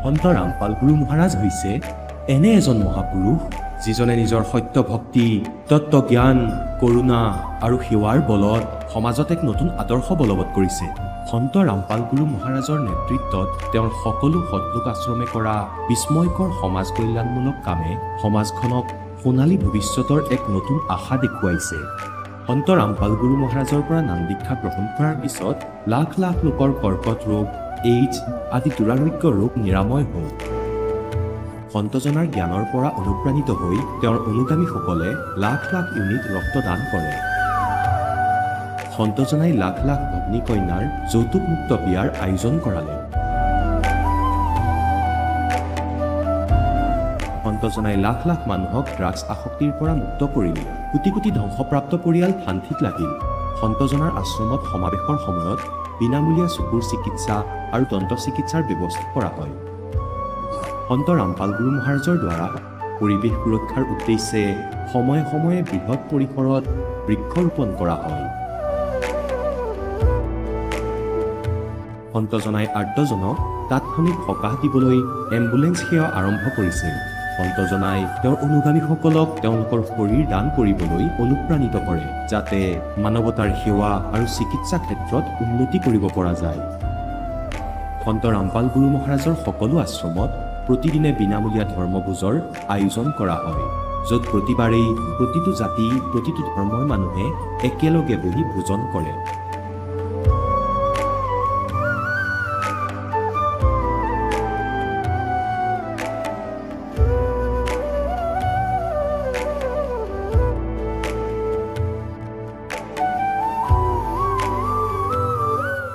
সন্ত ৰামপাল গুৰু মহাৰাজ হৈছে এনে এজন মহাপুৰুষ যিজনে নিজৰ সত্য ভক্তি, তত্ত্ব জ্ঞান, কৰুণা আৰু সেৱাৰ বলত সমাজত এক নতুন আদৰ্শ বলবৎ কৰিছে। সন্ত ৰামপাল গুৰু মহাৰাজৰ নেতৃত্বত তেওঁৰ সকলো সৎলোক আশ্ৰমে কৰা বিস্ময়কৰ সমাজ কল্যাণমূলক কামে সমাজখনক সোণালী ভৱিষ্যতৰ এক নতুন আশা দেখুৱাইছে। সন্ত ৰামপাল গুৰু মহাৰাজৰ পৰা নাম দীক্ষা গ্ৰহণ কৰাৰ পিছত লাখ লাখ লোকৰ কৰ্কট ৰোগ, এইডছ আদি দুৰাৰোগ্য ৰোগ নিৰাময় হ'ল। সন্তজনাৰ জ্ঞানৰ পৰা অনুপ্ৰাণিত হৈ তেওঁৰ অনুগামীসকলে লাখ লাখ ইউনিট ৰক্তদান কৰে। সন্তজনাই লাখ লাখ ভগ্নী কন্যাৰ যৌতুকমুক্ত বিয়াৰ আয়োজন কৰালে। সন্তজনাই লাখ লাখ মানুহক ড্ৰাগছ আসক্তিৰ পৰা মুক্ত কৰিলে। কোটি কোটি ধ্বংসপ্ৰাপ্ত পৰিয়াল শান্তিত লাগিল। সন্তজনাৰ আশ্ৰমত সমাৱেশৰ সময়ত বিনামূলীয়া চকুৰ চিকিৎসা আৰু দন্ত চিকিৎসাৰ ব্যৱস্থা কৰা হয়। সন্ত ৰামপাল গুৰু মহাৰাজৰ দ্বাৰা পৰিৱেশ সুৰক্ষাৰ উদ্দেশ্যে সময়ে সময়ে বৃহৎ পৰিসৰত বৃক্ষৰোপণ কৰা হয়। সন্তজনাই আৰ্তজনক তাৎক্ষণিক সকাহ দিবলৈ এম্বুলেন্স সেৱা আৰম্ভ কৰিছিল। সন্তজনাই তেওঁৰ অনুগামীসকলক তেওঁলোকৰ শৰীৰ দান কৰিবলৈ অনুপ্ৰাণিত কৰে, যাতে মানৱতাৰ সেৱা আৰু চিকিৎসা ক্ষেত্ৰত উন্নতি কৰিব পৰা যায়। সন্ত ৰামপাল গুৰু মহাৰাজৰ সকলো আশ্ৰমত প্ৰতিদিনে বিনামূলীয়া ধৰ্মভোজৰ আয়োজন কৰা হয়, য'ত প্ৰতিবাৰেই প্ৰতিটো জাতি, প্ৰতিটো ধৰ্মৰ মানুহে একেলগে বহি ভোজন কৰে।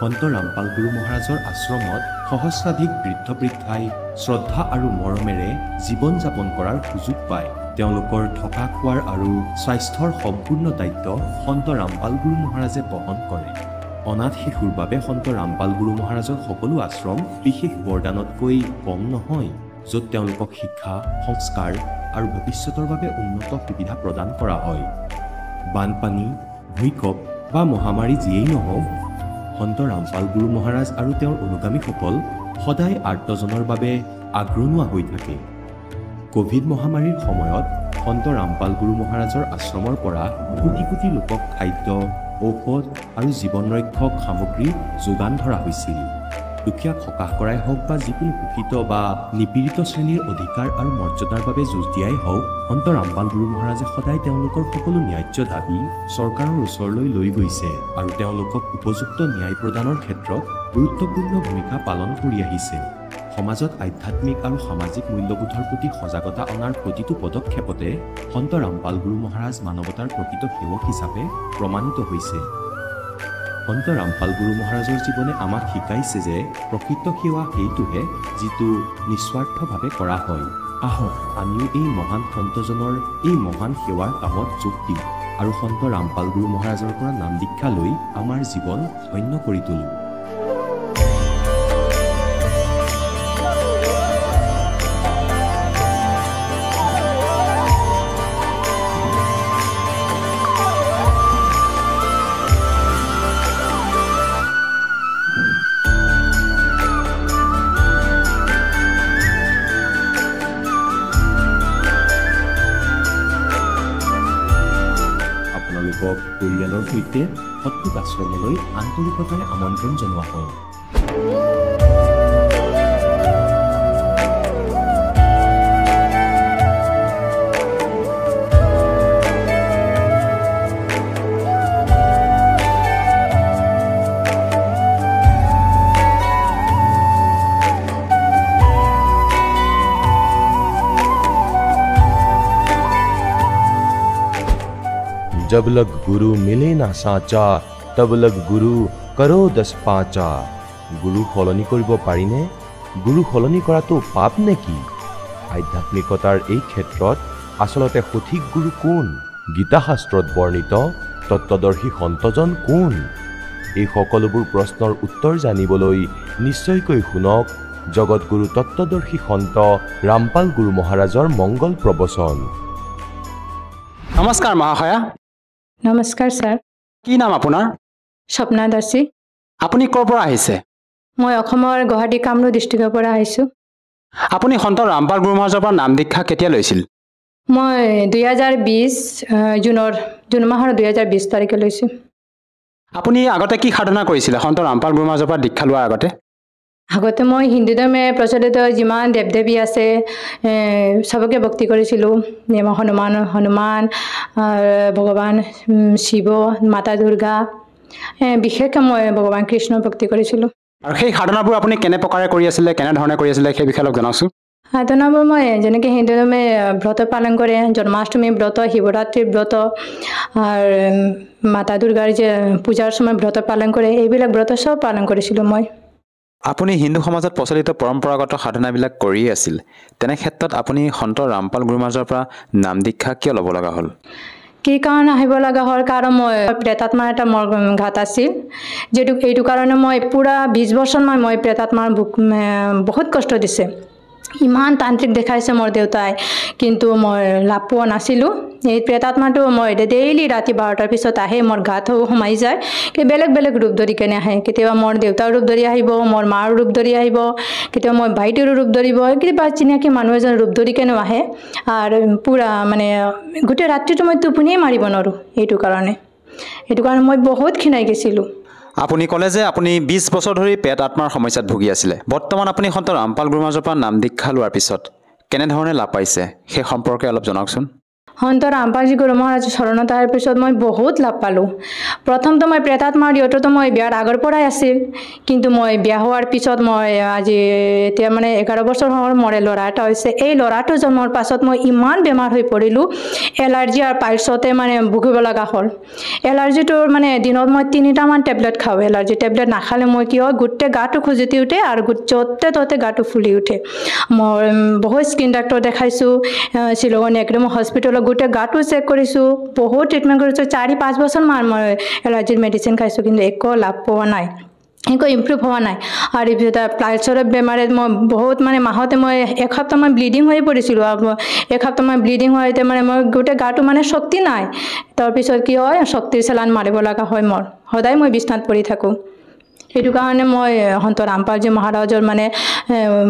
সন্ত ৰামপাল গুৰু মহাৰাজৰ আশ্ৰমত সহস্ৰাধিক বৃদ্ধ বৃদ্ধাই শ্ৰদ্ধা আৰু মৰমেৰে জীৱন যাপন কৰাৰ সুযোগ পায়। তেওঁলোকৰ থকা খোৱাৰ আৰু স্বাস্থ্যৰ সম্পূৰ্ণ দায়িত্ব সন্ত ৰামপাল গুৰু মহাৰাজে বহন কৰে। অনাথ শিশুৰ বাবে সন্ত ৰামপাল গুৰু মহাৰাজৰ সকলো আশ্ৰম বিশেষ বৰদানতকৈ কম নহয়, য'ত তেওঁলোকক শিক্ষা, সংস্কাৰ আৰু ভৱিষ্যতৰ বাবে উন্নত সুবিধা প্ৰদান কৰা হয়। বানপানী, ভূঁইকঁপ বা মহামাৰী যিয়েই নহওক, সন্ত ৰামপাল গুৰু মহাৰাজ আৰু তেওঁৰ অনুগামীসকল সদায় আৰ্তজনৰ বাবে আগ্ৰনোৱা হৈ থাকে। কোভিড মহামাৰীৰ সময়ত সন্ত ৰামপাল গুৰু মহাৰাজৰ আশ্ৰমৰ পৰা কোটি কোটি লোকক খাদ্য, ঔষধ আৰু জীৱন ৰক্ষক সামগ্ৰী যোগান ধৰা হৈছিল। দুখীয়াক সকাহ কৰাই হওক বা যিকোনো শোষিত বা নিপীড়িত শ্ৰেণীৰ অধিকাৰ আৰু মৰ্যাদাৰ বাবে যুঁজ দিয়াই হওক, সন্ত ৰামপাল গুৰু মহাৰাজে সদায় তেওঁলোকৰ সকলো ন্যায্য দাবী চৰকাৰৰ ওচৰলৈ লৈ গৈছে আৰু তেওঁলোকক উপযুক্ত ন্যায় প্ৰদানৰ ক্ষেত্ৰত গুৰুত্বপূৰ্ণ ভূমিকা পালন কৰি আহিছে। সমাজত আধ্যাত্মিক আৰু সামাজিক মূল্যবোধৰ প্ৰতি সজাগতা অনাৰ প্ৰতিটো পদক্ষেপতে সন্ত ৰামপাল গুৰু মহাৰাজ মানৱতাৰ প্ৰকৃত সেৱক হিচাপে প্ৰমাণিত হৈছে। সন্ত ৰামপাল গুৰু মহাৰাজৰ জীৱনে আমাক শিকাইছে যে প্ৰকৃত সেৱা সেইটোহে যিটো নিস্বাৰ্থভাৱে কৰা হয়। আহক আমিও এই মহান সন্তজনৰ এই মহান সেৱাৰ কামত যোগ দিওঁ আৰু সন্ত ৰামপাল গুৰু মহাৰাজৰ পৰা নাম দীক্ষা লৈ আমাৰ জীৱন ধন্য কৰি তোলোঁ। পৰিয়ালৰ সৈতে সৎলোক আশ্ৰমলৈ আন্তৰিকতাৰে আমন্ত্ৰণ জনোৱা হয়। जब लग गुरु मिले ना साचा, तब लग गुरु करो 10 पाचा। गुरु সলনি কৰিব পাৰিনে? গুৰু সলনি কৰাটো পাপ নেকি? আধ্যাত্মিকতাৰ এই ক্ষেত্ৰত আচলতে সঠিক গুৰু কোন? গীতা শাস্ত্ৰত বৰ্ণিত তত্ত্বদৰ্শী সন্তজন কোন? এই সকলোবোৰ প্ৰশ্নৰ উত্তৰ জানিবলৈ নিশ্চয়কৈ শুনক জগতগুৰু তত্ত্বদৰ্শী সন্ত ৰামপাল গুৰু মহাৰাজৰ মংগল প্ৰবচন। নমস্কাৰ মহাশয়া। নমস্কাৰ ছাৰ। কি নাম আপোনাৰ? স্বপ্না দাসী। আপুনি ক'ৰ পৰা আহিছে? মই অসমৰ গুৱাহাটী কামৰূপ ডিষ্ট্ৰিক্টৰ পৰা আহিছোঁ। আপুনি সন্ত ৰামপাল গুৰু মহাৰাজৰ পৰা নাম দীক্ষা কেতিয়া লৈছিল? মই 2020 জুন মাহৰ 2020 তাৰিখে লৈছোঁ। আপুনি আগতে কি সাধনা কৰিছিলে সন্ত ৰামপাল গুৰু মহাৰাজৰ পৰা দীক্ষা লোৱাৰ আগতে? আগতে মই হিন্দু ধৰ্মে প্ৰচলিত যিমান দেৱ দেৱী আছে সবকে ভক্তি কৰিছিলোঁ। হনুমান ভগৱান শিৱ, মাতা দুৰ্গা, বিশেষকৈ মই ভগৱান কৃষ্ণৰ ভক্তি কৰিছিলোঁ। আৰু সেই সাধনাবোৰ আপুনি কেনে প্ৰকাৰে কৰি আছিলে, কেনেধৰণে কৰি আছিলে সেই বিষয়ে অলপ জনাওকচোন। সাধনাবোৰ মই যেনেকৈ হিন্দু ধৰ্মে ব্ৰত পালন কৰে, জন্মাষ্টমী ব্ৰত, শিৱৰাত্ৰিৰ ব্ৰত আৰু মাতা দুৰ্গাৰ যে পূজাৰ সময় ব্ৰত পালন কৰে, এইবিলাক ব্ৰত চব পালন কৰিছিলোঁ মই। আপুনি হিন্দু সমাজত প্ৰচলিত পৰম্পৰাগত সাধনাবিলাক কৰিয়ে আছিল, তেনে ক্ষেত্ৰত আপুনি সন্ত ৰামপাল গুৰু মহাৰাজৰ পৰা নাম দীক্ষা কিয় ল'ব লগা হ'ল? কি কাৰণে আহিব লগা হ'ল? কাৰণ মই প্ৰেতাত্মাৰ এটা মোৰ ঘাত আছিল, যিটো এইটো কাৰণে মই পুৰা 20 বছৰমান মই প্ৰেতাত্মাৰ বহুত কষ্ট দিছে। ইমান তান্ত্ৰিক দেখাইছে মোৰ দেউতাই, কিন্তু মই লাভ পোৱা নাছিলোঁ। এই প্ৰেতাত্মাটো মই ডেইলি ৰাতি 12টাৰ পিছত আহে, মোৰ গাত সোমাই যায়, বেলেগ বেলেগ ৰূপ ধৰি কেনে আহে। কেতিয়াবা মোৰ দেউতাৰ ৰূপ ধৰি আহিব, মোৰ মাৰ ৰূপ ধৰি আহিব, কেতিয়াবা মই ভাইটিৰ ৰূপ ধৰিব, কিবা চিনাকি মানুহ এজন ৰূপ ধৰি কেনেও আহে। আৰু পূৰা মানে গোটেই ৰাতিটো মই টোপনিয়ে মাৰিব নোৱাৰোঁ। এইটো কাৰণে মই বহুত ক্ষীণাই গৈছিলোঁ। আপুনি ক'লে যে আপুনি 20 বছৰ ধৰি পেট আত্মাৰ সমস্যাত ভুগি আছিলে। বৰ্তমান আপুনি সন্ত ৰামপাল গুৰু মহাৰাজৰ পৰা নাম দীক্ষা লোৱাৰ পিছত কেনেধৰণে লাভ পাইছে সেই সম্পৰ্কে অলপ জনাওকচোন। সন্ত ৰামপালজী গুৰু মহাৰাজৰ শৰণত অহাৰ পিছত মই বহুত লাভ পালোঁ। প্ৰথমটো মই প্ৰেতাত্মাৰ দেউতাটো মই বিয়াৰ আগৰ পৰাই আছিল, কিন্তু মই বিয়া হোৱাৰ পিছত মই আজি এতিয়া মানে 11 বছৰ হ'ল মোৰ ল'ৰা এটা হৈছে। এই ল'ৰাটো জন্মৰ পাছত মই ইমান বেমাৰ হৈ পৰিলোঁ, এলাৰ্জি আৰু পাইলছতে মানে ভুগিব লগা হ'ল। এলাৰ্জিটোৰ মানে দিনত মই 3টামান টেবলেট খাওঁ। এলাৰ্জি টেবলেট নাখালে মই কি হয়, গোটেই গাটো খুজতি উঠে আৰু য'তে ত'তে গাটো ফুলি উঠে। মই বহুত স্কিন ডাক্তৰ দেখাইছোঁ, শ্বিলঙৰ নেক্ৰম হস্পিটেলত গোটেই গাটো চেক কৰিছোঁ, বহুত ট্ৰিটমেণ্ট কৰিছোঁ। 4-5 বছৰমান মই এলাৰ্জিৰ মেডিচিন খাইছোঁ, কিন্তু একো লাভ পোৱা নাই, একো ইম্প্ৰুভ হোৱা নাই। আৰু পাইলছৰ বেমাৰত মই বহুত মানে মাহতে মই 1 সপ্তাহমান ব্লিডিং হৈ পৰিছিলোঁ। 1 সপ্তাহমান ব্লিডিং হোৱাতে মানে মই গোটেই গাটো মানে শক্তি নাই। তাৰপিছত কি হয়, শক্তিৰ চেলাইন মাৰিব লগা হয় মোৰ, সদায় মই বিচনাত পৰি থাকোঁ। সেইটো কাৰণে মই সন্ত ৰামপালজী মহাৰাজৰ মানে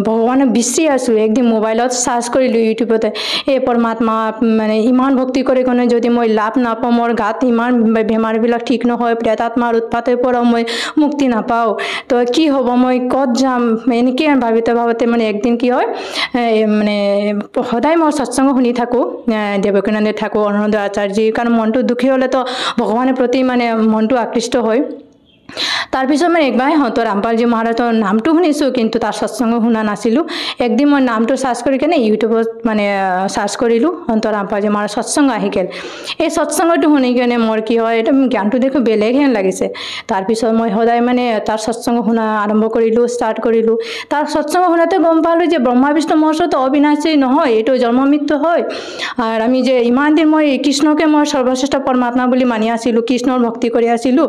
ভগৱানক বিচাৰি আছোঁ। একদিন মোবাইলত চাৰ্চ কৰিলোঁ ইউটিউবতে, এই পৰমাত্মা মানে ইমান ভক্তি কৰি কিনে যদি মই লাভ নাপাওঁ, মোৰ গাত ইমান বেমাৰবিলাক ঠিক নহয়, প্ৰেতাত্মাৰ উৎপাতৰ পৰা মই মুক্তি নাপাওঁ, তো কি হ'ব, মই ক'ত যাম, এনেকৈ ভাবোঁতে মানে একদিন কি হয়, মানে সদায় মই সৎসংগ শুনি থাকোঁ, দেৱকীনন্দত থাকোঁ, অৰুণোদ আচাৰ্যী, কাৰণ মনটো দুখী হ'লেতো ভগৱানৰ প্ৰতি মানে মনটো আকৃষ্ট হয়। তাৰপিছত মই একবাৰ সন্ত ৰামপালজী মহাৰাজৰ নামটো শুনিছোঁ, কিন্তু তাৰ সৎসংগ শুনা নাছিলোঁ। একদিন মই নামটো চাৰ্চ কৰি কেনে ইউটিউবত মানে চাৰ্চ কৰিলোঁ, সন্ত ৰামপালজী মহাৰাজ সৎসংগ আহি গ'ল। এই সৎসংগটো শুনি কেনে মোৰ কি হয়, একদম জ্ঞানটো দেখোঁ বেলেগ হেন লাগিছে। তাৰপিছত মই সদায় মানে তাৰ সৎসংগ শুনা আৰম্ভ কৰিলোঁ, ষ্টাৰ্ট কৰিলোঁ। তাৰ সৎসংগ শুনাতে গম পালোঁ যে ব্ৰহ্মা বিষ্ণু মহেশ্বৰতো অবিনাশী নহয়, এইটো জন্ম মৃত্যু হয়। আৰু আমি যে ইমান দিন মই কৃষ্ণকে মই সৰ্বশ্ৰেষ্ঠ পৰমাত্মা বুলি মানি আছিলোঁ, কৃষ্ণৰ ভক্তি কৰি আছিলোঁ,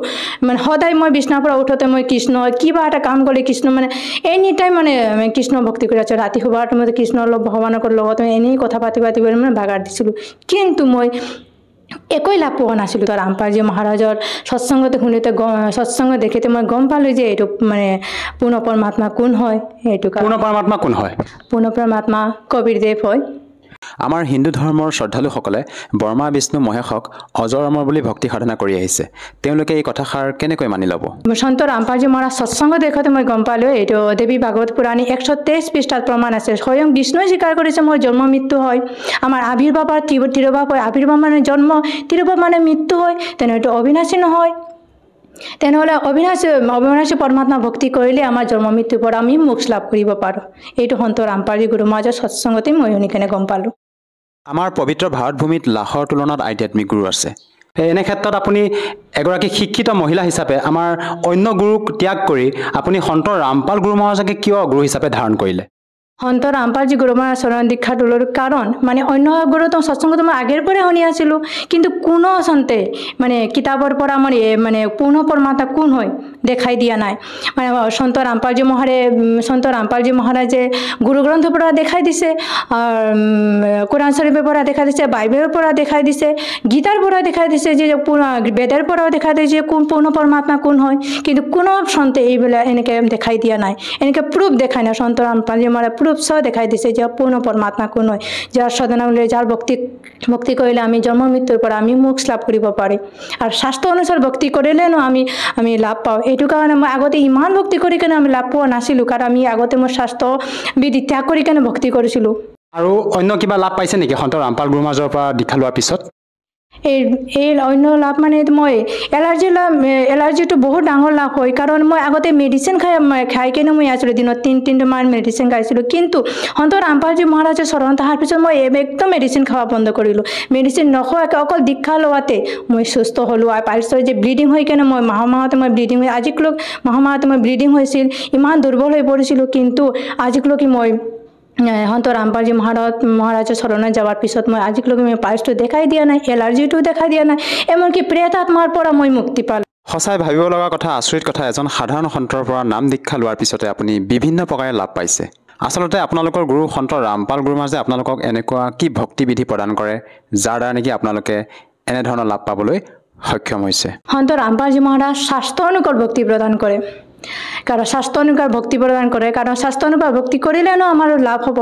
মানে সদায় মই বিচনাৰ পৰা উঠোতে মই কৃষ্ণ, কিবা এটা কাম কৰিলে কৃষ্ণ, মানে এনি টাইম মানে কৃষ্ণ ভক্তি কৰি আছোঁ। ৰাতি শুৱাৰ সময়তে কৃষ্ণৰ ভগৱানৰ লগত এনেই কথা পাতি মানে ভাগাৰ দিছিলোঁ, কিন্তু মই একোই লাভ পোৱা নাছিলোঁ। তাৰ ৰামপালজী মহাৰাজৰ সৎসংগতে শুনোতে সৎসংগ দেখিতে মই গম পালোঁ যে এইটো মানে পূৰ্ণ পৰমাত্মা কোন হয়। এইটো পূৰ্ণ পৰমাত্মা কোন হয়? পূৰ্ণ পৰমাত্মা কবিৰদেৱ হয়। আমাৰ হিন্দু ধৰ্মৰ শ্ৰদ্ধালুসকলে ব্ৰহ্মা বিষ্ণু মহেশক অজৰ অমৰ বুলি ভক্তি সাধনা কৰি আহিছে। তেওঁলোকে এই কথাষাৰ কেনেকৈ মানি ল'ব? সন্ত ৰামপালজী মহাৰাজ সৎসংগ দেখোঁতে মই গম পালোঁ, এইটো দেৱী ভাগৱত পুৰাণী 123 পৃষ্ঠাত প্ৰমাণ আছে। স্বয়ং বিষ্ণুৱে স্বীকাৰ কৰিছে মোৰ জন্ম মৃত্যু হয়। আমাৰ আবিৰ্ভাৱ আৰু তিৰোভাৱ হয়, আবিৰ্ভাৱ মানে জন্ম, তিৰোভাৱ মানে মৃত্যু হয়, তেনেহ'লে অবিনাশী নহয়। তেনেহ'লে অবিনাশী পৰমাত্মা ভক্তি কৰিলে আমাৰ জন্ম মৃত্যুৰ পৰা আমি মোক্ষ লাভ কৰিব পাৰোঁ। এইটো সন্ত ৰামপালজী গুৰু মহাৰাজৰ সৎসংগতে মই শুনি কেনে গম পালোঁ। আমাৰ পবিত্ৰ ভাৰত ভূমিত লাখৰ তুলনাত আধ্যাত্মিক গুৰু আছে। এনে ক্ষেত্ৰত আপুনি এগৰাকী শিক্ষিত মহিলা হিচাপে আমাৰ অন্য গুৰুক ত্যাগ কৰি আপুনি সন্ত ৰামপাল গুৰু মহাৰাজকে কিয় গুৰু হিচাপে ধাৰণ কৰিলে? সন্ত ৰামপালজী গুৰু মহাৰাজ শৰণ দীক্ষা তোলাৰ কাৰণ মানে অন্য গুৰুটো সৎসংগটো মই আগৰ পৰাই শুনি আছিলোঁ, কিন্তু কোনো সন্তে মানে কিতাপৰ পৰা মই মানে পূৰ্ণ পৰমাত্মা কোন হয় দেখাই দিয়া নাই। মানে সন্ত ৰামপালজী মহাৰাজে গুৰু গ্ৰন্থৰ পৰা দেখাই দিছে, কোৰাণ শৰীফৰ পৰা দেখাই দিছে, বাইবেলৰ পৰা দেখাই দিছে, গীতাৰ পৰা দেখাই দিছে, যে বেদৰ পৰাও দেখাই দিছে যে কোন পূৰ্ণ পৰমাত্মা কোন হয়, কিন্তু কোনো সন্তে এইবিলাক এনেকৈ দেখাই দিয়া নাই, এনেকৈ প্ৰুফ দেখাই নাই। সন্ত ৰামপালজী মহাৰাজ প্ৰূফ সহ দেখাই দিছে যে পূৰ্ণ পৰমাত্মা কোন হয়, যাৰ সাধনা কৰিলে, যাৰ ভক্তি কৰিলে আমি জন্ম মৃত্যুৰ পৰা আমি মোক্ষ লাভ কৰিব পাৰি। আৰু শাস্ত্ৰ অনুসাৰ ভক্তি কৰিলেনো আমি লাভ পাওঁ। এইটো কাৰণে মই আগতে ইমান ভক্তি কৰি কেনে আমি লাভ পোৱা নাছিলোঁ, কাৰণ আমি আগতে মই শাস্ত্ৰ বিধি ত্যাগ কৰি কেনে ভক্তি কৰিছিলোঁ। আৰু অন্য কিবা লাভ পাইছে নেকি সন্ত ৰামপাল গুৰু মহাৰাজৰ পৰা দীক্ষা লোৱাৰ পিছত? এই অন্য লাভ মানে মই এলাৰ্জিটো বহুত ডাঙৰ লাভ হয়, কাৰণ মই আগতে মেডিচিন খাই কেনে মই আছিলোঁ, দিনত তিনিটামান মেডিচিন খাইছিলোঁ। কিন্তু সন্ত ৰামপালজী মহাৰাজৰ চৰণত অহাৰ পিছত মই একদম মেডিচিন খোৱা বন্ধ কৰিলোঁ। মেডিচিন নোখোৱাকৈ অকল দীক্ষা লোৱাতে মই সুস্থ হ'লোঁ। আৰু পাছত যে ব্লিডিং হৈ কেনে মই মাহতে মই ব্লিডিং হৈ আজিকলৈ মাহতে মই ব্লিডিং হৈছিল, ইমান দুৰ্বল হৈ পৰিছিলোঁ। কিন্তু আজিকলৈকে মই সন্ত ৰামপালজী মহাৰাজৰ চৰণত যোৱাৰ পিছত মই আজিকলৈকে মই পাইছটো দেখাই দিয়া নাই, এলাৰ্জিটো দেখাই দিয়া নাই, এমনকি প্ৰেত আত্মাৰ পৰা মই মুক্তি পালোঁ। সঁচাই ভাবিব লগা কথা, আচৰিত কথা, এজন সাধাৰণ সন্তৰ পৰা নাম দীক্ষা লোৱাৰ পিছতে আপুনি বিভিন্ন প্ৰকাৰে লাভ পাইছে। আচলতে আপোনালোকৰ গুৰু সন্ত ৰামপাল গুৰু মহাৰাজে আপোনালোকক এনেকুৱা কি ভক্তিবিধি প্ৰদান কৰে যাৰ দ্বাৰা নেকি আপোনালোকে এনেধৰণৰ লাভ পাবলৈ সক্ষম হৈছে? সন্ত ৰামপালজী মহাৰাজ শাস্ত্ৰ অনুকূল ভক্তি প্ৰদান কৰে, কাৰণ শাস্ত্ৰ অনুসাৰ ভক্তি প্ৰদান কৰে, কাৰণ শাস্ত্ৰ অনুসাৰ ভক্তি কৰিলেনো আমাৰ লাভ হ'ব।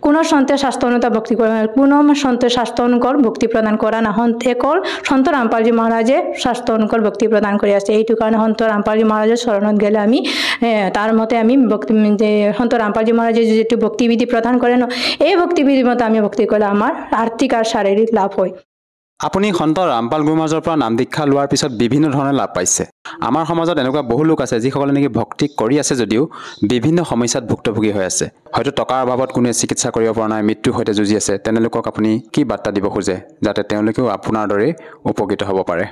কোনো সন্তে শাস্ত্ৰ অনুসাৰ ভক্তি কৰে, কোনো সন্তে শাস্ত্ৰ অনুকূল ভক্তি প্ৰদান কৰা না, অকল সন্ত ৰামপালজী মহাৰাজে শাস্ত্ৰ অনুকূল ভক্তি প্ৰদান কৰি আছে। এইটো কাৰণে সন্ত ৰামপালজী মহাৰাজৰ চৰণত গ'লে আমি তাৰ মতে আমি যে সন্ত ৰামপালজী মহাৰাজে যিটো ভক্তিবিধি প্ৰদান কৰে ন, এই ভক্তিবিধি মতে আমি ভক্তি কৰিলে আমাৰ আৰ্থিক আৰু শাৰীৰিক লাভ হয়। আপুনি সন্ত ৰামপাল গুৰু মহাৰাজৰ পৰা নাম দীক্ষা লোৱাৰ পিছত বিভিন্ন ধৰণে লাভ পাইছে। আমাৰ সমাজত এনেকুৱা বহু লোক আছে যিসকলে নেকি ভক্তি কৰি আছে যদিও বিভিন্ন সমস্যাত ভুক্তভোগী হৈ আছে। হয়তো টকাৰ অভাৱত কোনোৱে চিকিৎসা কৰিব পৰা নাই, মৃত্যুৰ সৈতে যুঁজি আছে। তেনে লোকক আপুনি কি বাৰ্তা দিব খোজে যাতে তেওঁলোকেও আপোনাৰ দৰে উপকৃত হ'ব পাৰে?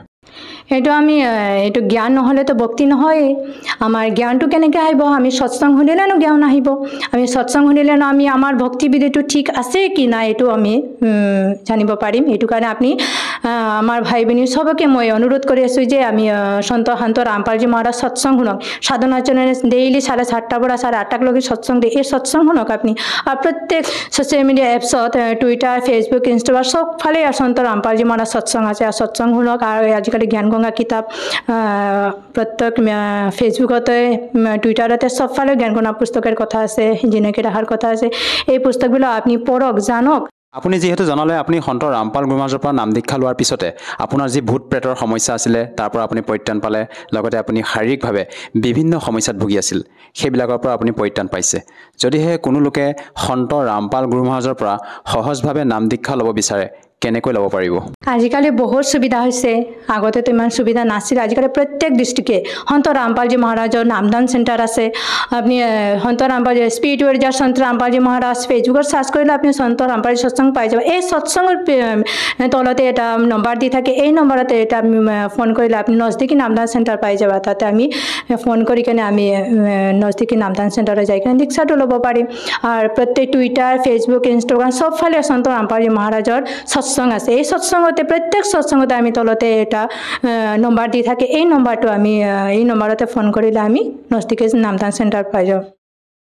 এইটো জ্ঞান নহ'লেতো ভক্তি নহয়। আমাৰ জ্ঞানটো কেনেকৈ আহিব? আমি সৎসং শুনিলেনো জ্ঞান আহিব। আমি সৎসং শুনিলেনো আমি আমাৰ ভক্তিবিধিটো ঠিক আছে কি নাই এইটো আমি জানিব পাৰিম। এইটো কাৰণে আপুনি আমাৰ ভাই ভনী চবকে মই অনুৰোধ কৰি আছোঁ যে আমি সন্ত ৰামপালজী মহাৰাজ সৎসং শুনক। সাধনা চেনেলে ডেইলি 7:30 পৰা 8:30লৈকে সৎসং দিয়ে। এই সৎসং শুনক আপুনি। আৰু প্ৰত্যেক ছ'চিয়েল মিডিয়া এপছত টুইটাৰ, ফেচবুক, ইনষ্টাগ্ৰাম চবফালে সন্ত ৰামপালজী মহাৰাজ সৎসং আছে। আৰু সৎসং শুনক। আৰু আজিকালি জ্ঞান গংগা কিতাপ প্ৰত্যেক ফেচবুকতে, টুইটাৰতে চবফালে জ্ঞান গংগা পুস্তকেৰ কথা আছে, জিনকি ৰাখাৰ কথা আছে। এই পুস্তকবিলাক আপুনি পঢ়ক, জানক। আপুনি যিহেতু জনালে আপুনি সন্ত ৰামপাল গুৰু মহাৰাজৰ পৰা নাম দীক্ষা লোৱাৰ পিছতে আপোনাৰ যি ভূত প্ৰেতৰ সমস্যা আছিলে তাৰ পৰা আপুনি পৰিত্ৰাণ পালে, লগতে আপুনি শাৰীৰিকভাৱে বিভিন্ন সমস্যাত ভুগি আছিল, সেইবিলাকৰ পৰা আপুনি পৰিত্ৰাণ পাইছে। যদিহে কোনো লোকে সন্ত ৰামপাল গুৰু মহাৰাজৰ পৰা সহজভাৱে নাম দীক্ষা ল'ব বিচাৰে, কেনেকৈ ল'ব পাৰিব? আজিকালি বহুত সুবিধা হৈছে, আগতেতো ইমান সুবিধা নাছিল। আজিকালি প্ৰত্যেক ডিষ্ট্ৰিক্টে সন্ত ৰামপালজী মহাৰাজৰ নামদান চেণ্টাৰ আছে। আপুনি সন্ত ৰামপালজী স্পিৰিচুৱেল যাৰ সন্ত ৰামপালজী মহাৰাজ ফেচবুকত চাৰ্চ কৰিলে আপুনি সন্ত ৰামপালজী সৎসং পাই যাব। এই সৎসংৰ তলতে এটা নম্বৰ দি থাকে, এই নম্বৰতে এটা ফোন কৰিলে আপুনি নজদিকি নামদান চেণ্টাৰ পাই যাব। তাতে আমি ফোন কৰি কেনে আমি নজদিকি নামদান চেণ্টাৰত যাই কেনে দীক্ষাটো ল'ব পাৰিম। আৰু প্ৰত্যেক টুইটাৰ, ফেচবুক, ইনষ্টাগ্ৰাম চবফালে সন্ত ৰামপালজী মহাৰাজৰ সৎসং আছে। এই সৎসংগতে প্ৰত্যেক সৎসংগতে আমি তলতে এটা নম্বৰ দি থাকে, এই নম্বৰটো আমি এই নম্বৰতে ফোন কৰিলে আমি নজদিকি নামদান চেণ্টাৰ পাই যাওঁ।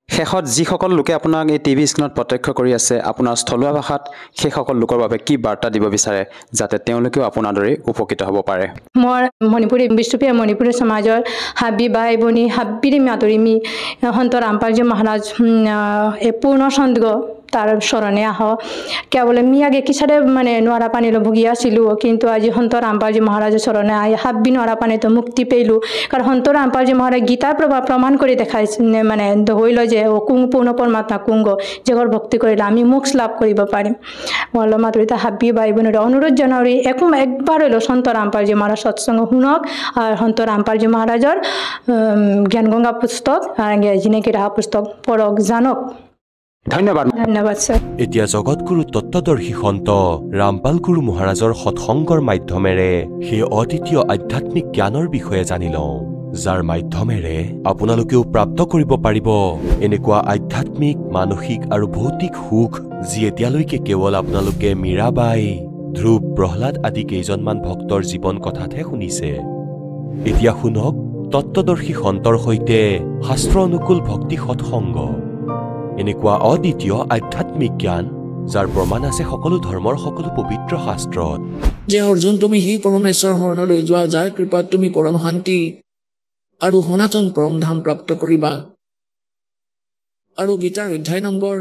শেষত যিসকল লোকে আপোনাক এই টিভি স্ক্ৰীণত প্ৰত্যক্ষ কৰি আছে, আপোনাৰ স্থলুৱা ভাষাত সেইসকল লোকৰ বাবে কি বাৰ্তা দিব বিচাৰে যাতে তেওঁলোকেও আপোনাৰ দৰে উপকৃত হ'ব পাৰে? মই মণিপুৰী বিষ্ণুপ্ৰিয়া মণিপুৰী সমাজৰ হাবি ভাই ভনী হাবিৰি মাতুৰিমি সন্ত ৰামপালজী মহাৰাজ পূৰ্ণ চন্দ্ৰ তাৰ চৰণে আহ। কেৱল মি আগে কিছাৰে নোৱাৰা পানীলৈ ভুগি আছিলোঁ, কিন্তু আজি সন্ত ৰামপালজী মহাৰাজৰ চৰণে আহি হাবি নোৱাৰা পানীতো মুক্তি পাইলোঁ। কাৰণ সন্ত ৰামপালজী মহাৰাজ গীতাৰ প্ৰমাণ কৰি দেখাইছে, হৈ লয় যে পূৰ্ণ পৰমাত্মা কুংগ, যিগৰ ভক্তি কৰিলে আমি মোক্ষ লাভ কৰিব পাৰিম। মল্ল মাতুৰিতা হাবি বাই ভনীৰ অনুৰোধ জনাই একবাৰ হলেও সন্ত ৰামপালজী মহাৰাজ সৎসংগ শুনক। আৰু সন্ত ৰামপালজী মহাৰাজৰ জ্ঞান গংগা পুস্তক আৰু জিনকি ৰাহা পুস্তক পঢ়ক, জানক। ধন্যবাদ। ধন্যবাদ ছাৰ। এতিয়া জগতগুৰু তত্ত্বদৰ্শী সন্ত ৰামপাল গুৰু মহাৰাজৰ সৎসংগৰ মাধ্যমেৰে সেই অদ্বিতীয় আধ্যাত্মিক জ্ঞানৰ বিষয়ে জানি লওঁ, যাৰ মাধ্যমেৰে আপোনালোকেও প্ৰাপ্ত কৰিব পাৰিব এনেকুৱা আধ্যাত্মিক, মানসিক আৰু ভৌতিক সুখ যি এতিয়ালৈকে কেৱল আপোনালোকে মীৰাবাই, ধ্ৰুৱ, প্ৰহ্লাদ আদি কেইজনমান ভক্তৰ জীৱন কথাতহে শুনিছে। এতিয়া শুনক তত্ত্বদৰ্শী সন্তৰ সৈতে শাস্ত্ৰ অনুকূল ভক্তি সৎসংগ, এনেকুৱা অদ্বিতীয় আধ্যাত্মিক জ্ঞান যাৰ প্ৰমাণ আছে সকলো ধৰ্মৰ সকলো পবিত্ৰ শাস্ত্ৰত। যে অৰ্জুন, তুমি সেই পৰমেশ্বৰ শৰণলৈ যোৱা যাৰ কৃপাত তুমি পৰম শান্তি আৰু সনাতন পৰম ধাম প্ৰাপ্ত কৰিবা। আৰু গীতাৰ অধ্যায় নম্বৰ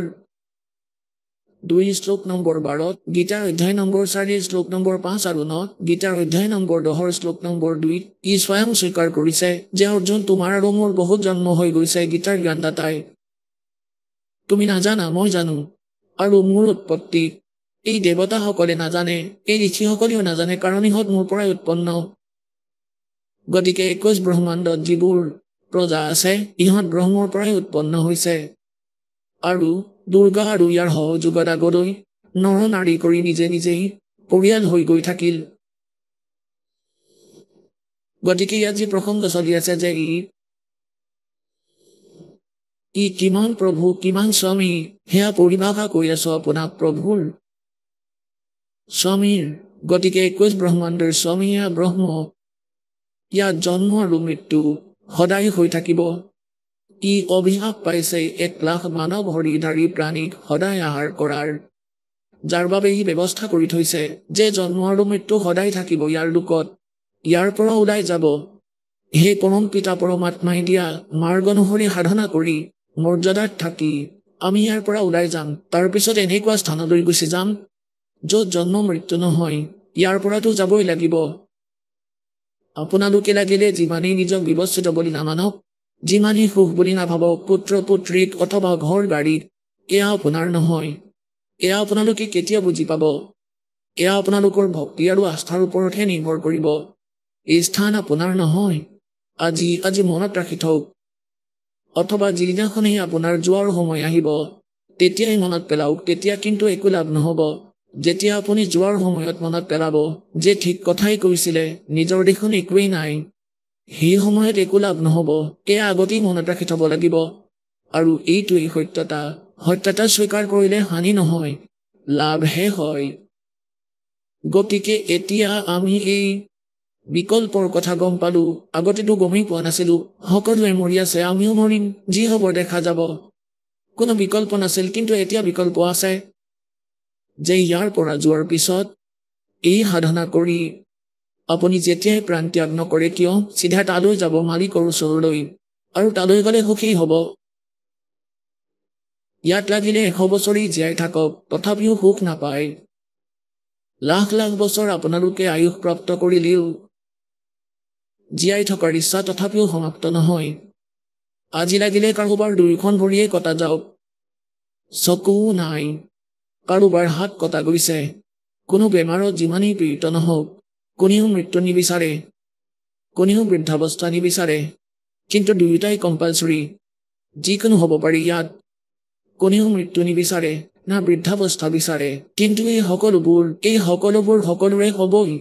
2 শ্লোক নম্বৰ 12, গীতাৰ অধ্যায় নম্বৰ 4 শ্লোক নম্বৰ 5 আৰু 9, গীতাৰ অধ্যায় নম্বৰ 10 শ্লোক নম্বৰ 2 ই স্বয়ং স্বীকাৰ কৰিছে যে অৰ্জুন তোমাৰ আৰু মোৰ বহুত জন্ম হৈ গৈছে গীতাৰ জ্ঞানদাতাই। তুমি নাজানা, মই জানো, আৰু মোৰ উৎপত্তি এই দেৱতাসকলে নাজানে, এই ঋষিসকলেও নাজানে, কাৰণ ইহঁত মোৰ পৰাই উৎপন্ন। গতিকে 21 ব্ৰহ্মাণ্ডত যিবোৰ প্ৰজা আছে ইহঁত ব্ৰহ্মৰ পৰাই উৎপন্ন হৈছে। আৰু দুৰ্গা আৰু ইয়াৰ সহযোগত আগলৈ নৰ নাৰী কৰি নিজে নিজেই পৰিয়াল হৈ গৈ থাকিল। গতিকে ইয়াত যি প্ৰসংগ চলি আছে যে ই কিমান প্ৰভু কিমান স্বামী, সেয়া পৰিভাষা কৰি আছো আপোনাক প্ৰভুৰ স্বামীৰ। গতিকে 21 ব্ৰহ্মাণ্ডৰ স্বামী এয়া ব্ৰহ্ম। ইয়াত জন্ম আৰু মৃত্যু সদায় হৈ থাকিব। ই অভিশাপ পাইছে 1 লাখ মানৱ হৰিধাৰী প্ৰাণীক সদায় আহাৰ কৰাৰ, যাৰ বাবে ই ব্যৱস্থা কৰি থৈছে যে জন্ম আৰু মৃত্যু সদায় থাকিব ইয়াৰ লোকত। ইয়াৰ পৰা ওলাই যাব সেই পৰম পিতা পৰমাত্মাই দিয়া মাৰ্গ অনুসৰি সাধনা কৰি মৰ্যাদাত থাকি আমি ইয়াৰ পৰা ওলাই যাম। তাৰপিছত এনেকুৱা স্থানলৈ গুচি যাম য'ত জন্ম মৃত্যু নহয়। ইয়াৰ পৰাতো যাবই লাগিব। আপোনালোকে লাগিলে যিমানেই নিজক বিৱস্চিত বুলি নামানক, যিমানেই সুখ বুলি নাভাবক, পুত্ৰ পুত্ৰীক অথবা ঘৰ গাড়ীত, এয়া আপোনাৰ নহয়। এয়া আপোনালোকে কেতিয়া বুজি পাব? এয়া আপোনালোকৰ ভক্তি আৰু আস্থাৰ ওপৰতহে নিৰ্ভৰ কৰিব। এই স্থান আপোনাৰ নহয়। আজি মনত ৰাখি থওক। অথবা যিদিনাখনেই আপোনাৰ যোৱাৰ সময় আহিব তেতিয়াই মনত পেলাওক। তেতিয়া কিন্তু একো লাভ নহ'ব। যেতিয়া আপুনি যোৱাৰ সময়ত মনত পেলাব যে ঠিক কথাই কৈছিলে, নিজৰ দেখোন একোৱেই নাই, সেই সময়ত একো লাভ নহ'ব। এয়া আগতেই মনত ৰাখি থব লাগিব। আৰু এইটোৱেই সত্যতা। সত্যতা স্বীকাৰ কৰিলে হানি নহয়, লাভহে হয়। গতিকে এতিয়া আমি এই বিকল্পৰ কথা গম পালো। আগতেতো গমেই পোৱা নাছিলো। সকলোৱে মৰি আছে, আমিও মৰিম, যি হ'ব দেখা যাব। কোনো বিকল্প নাছিল, কিন্তু এতিয়া বিকল্প আছে যে ইয়াৰ পৰা যোৱাৰ পিছত এই সাধনা কৰি আপুনি যেতিয়াই প্ৰাণ ত্যাগ নকৰে কিয় চিধা তালৈ যাব, মালিকৰ ওচৰলৈ, আৰু তালৈ গ'লে সুখী হ'ব। ইয়াত লাগিলে 100 বছৰেই জীয়াই থাকক, তথাপিও সুখ নাপায়। লাখ লাখ বছৰ আপোনালোকে আয়ুস প্ৰাপ্ত কৰিলেও জীয়াই থকাৰ ইচ্ছা তথাপিও সমাপ্ত নহয়। আজি লাগিলে কাৰোবাৰ 2খন ভৰিয়ে কটা যাওক, চকুও নাই, কাৰোবাৰ হাত কটা গৈছে, কোনো বেমাৰত যিমানেই পীড়িত নহওক, কোনেও মৃত্যু নিবিচাৰে, কোনেও বৃদ্ধাৱস্থা নিবিচাৰে, কিন্তু দুয়োটাই কম্পালচৰি। যিকোনো হ'ব পাৰি ইয়াত। কোনেও মৃত্যু নিবিচাৰে না বৃদ্ধাৱস্থা বিচাৰে, কিন্তু এই সকলোবোৰ সকলোৰে হ'বই।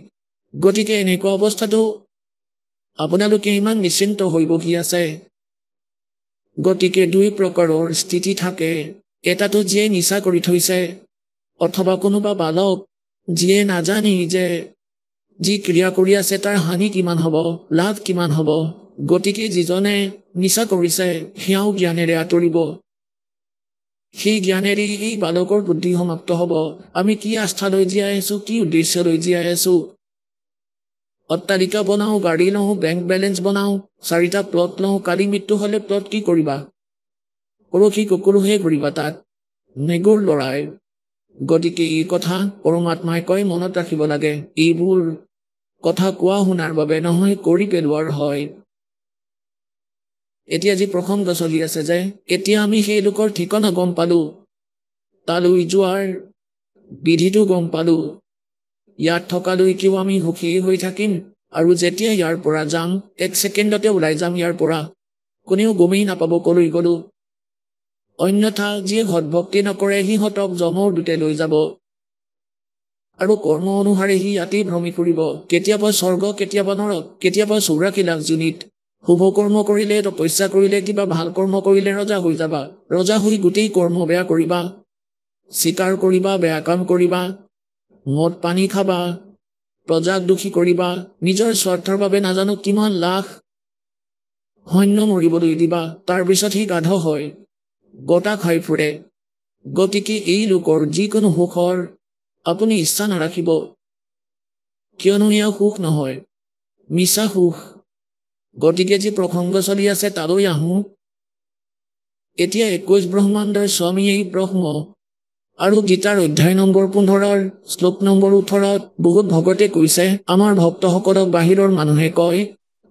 গতিকে এনেকুৱা অৱস্থাটো আপোনালোকে ইমান নিশ্চিন্ত হৈ বহি আছে। গতিকে 2 প্ৰকাৰৰ স্থিতি থাকে। এটাটো যিয়ে নিচা কৰি থৈছে, অথবা কোনোবা বালক যিয়ে নাজানি যে যি ক্ৰিয়া কৰি আছে তাৰ হানি কিমান হ'ব, লাভ কিমান হ'ব। গতিকে যিজনে নিচা কৰিছে সেয়াও জ্ঞানেৰে আঁতৰিব। সেই জ্ঞানেৰে এই বালকৰ বুদ্ধি সমাপ্ত হ'ব। আমি কি আস্থা লৈ জীয়াই আছো, কি উদ্দেশ্য লৈ জীয়াই আছো। অট্টালিকা বনাও, গাড়ী লওঁ, বেংক বেলেঞ্চ বনাও, 4টা প্লট লওঁ, কালি মৃত্যু হ'লে প্লট কি কৰিবা? পৰখি কুকুৰহে কৰিবা তাত, নেগুৰ লৰাই। গতিকে এই কথা পৰমাত্মাই কয়, মনত ৰাখিব লাগে। এইবোৰ কথা কোৱা শুনাৰ বাবে নহয়, কৰি পেলোৱাৰ হয়। এতিয়া যি প্ৰসংগ চলি আছে যে এতিয়া আমি সেই লোকৰ ঠিকনা গম পালো, তালৈ যোৱাৰ বিধিটো গম পালো। ইয়াত থকালৈকেও আমি সুখী হৈ থাকিম, আৰু যেতিয়া ইয়াৰ পৰা যাম 1 ছেকেণ্ডতে ওলাই যাম ইয়াৰ পৰা, কোনেও গমেই নাপাব কলৈ গলো। অন্যথা যিয়ে সৎভক্তি নকৰে সিহঁতক যমৰ দূতে লৈ যাব, আৰু কৰ্ম অনুসাৰে সি ইয়াতেই ভ্ৰমি ফুৰিব। কেতিয়াবা স্বৰ্গ, কেতিয়াবা নৰক, কেতিয়াবা 84 লাখ যোনিত। শুভ কৰ্ম কৰিলে, তপস্যা কৰিলে, কিবা ভাল কৰ্ম কৰিলে ৰজা হৈ যাবা। ৰজা হৈ গোটেই কৰ্ম বেয়া কৰিবা, চিকাৰ কৰিবা, বেয়া কাম কৰিবা, মদ পানী খাবা, প্ৰজাক দোষী কৰিবা, নিজৰ স্বাৰ্থৰ বাবে নাজানো কিমান লাখ সৈন্য মৰিবলৈ দিবা। তাৰপিছত সি গাধ হয়, গটা খাই ফুৰে। গতিকে এই লোকৰ যিকোনো সুখৰ আপুনি ইচ্ছা নাৰাখিব, কিয়নো এয়া সুখ নহয়, মিছা সুখ। গতিকে যি প্ৰসংগ চলি আছে তালৈ আহোঁ। এতিয়া 21 ব্ৰহ্মাণ্ডৰ স্বামী এই ব্ৰহ্ম আৰু গীতাৰ অধ্যায় নম্বৰ 15 শ্লোক নম্বৰ 18 বহুত ভকতে কৈছে আমাৰ ভক্তসকলক বাহিৰৰ মানুহে কয়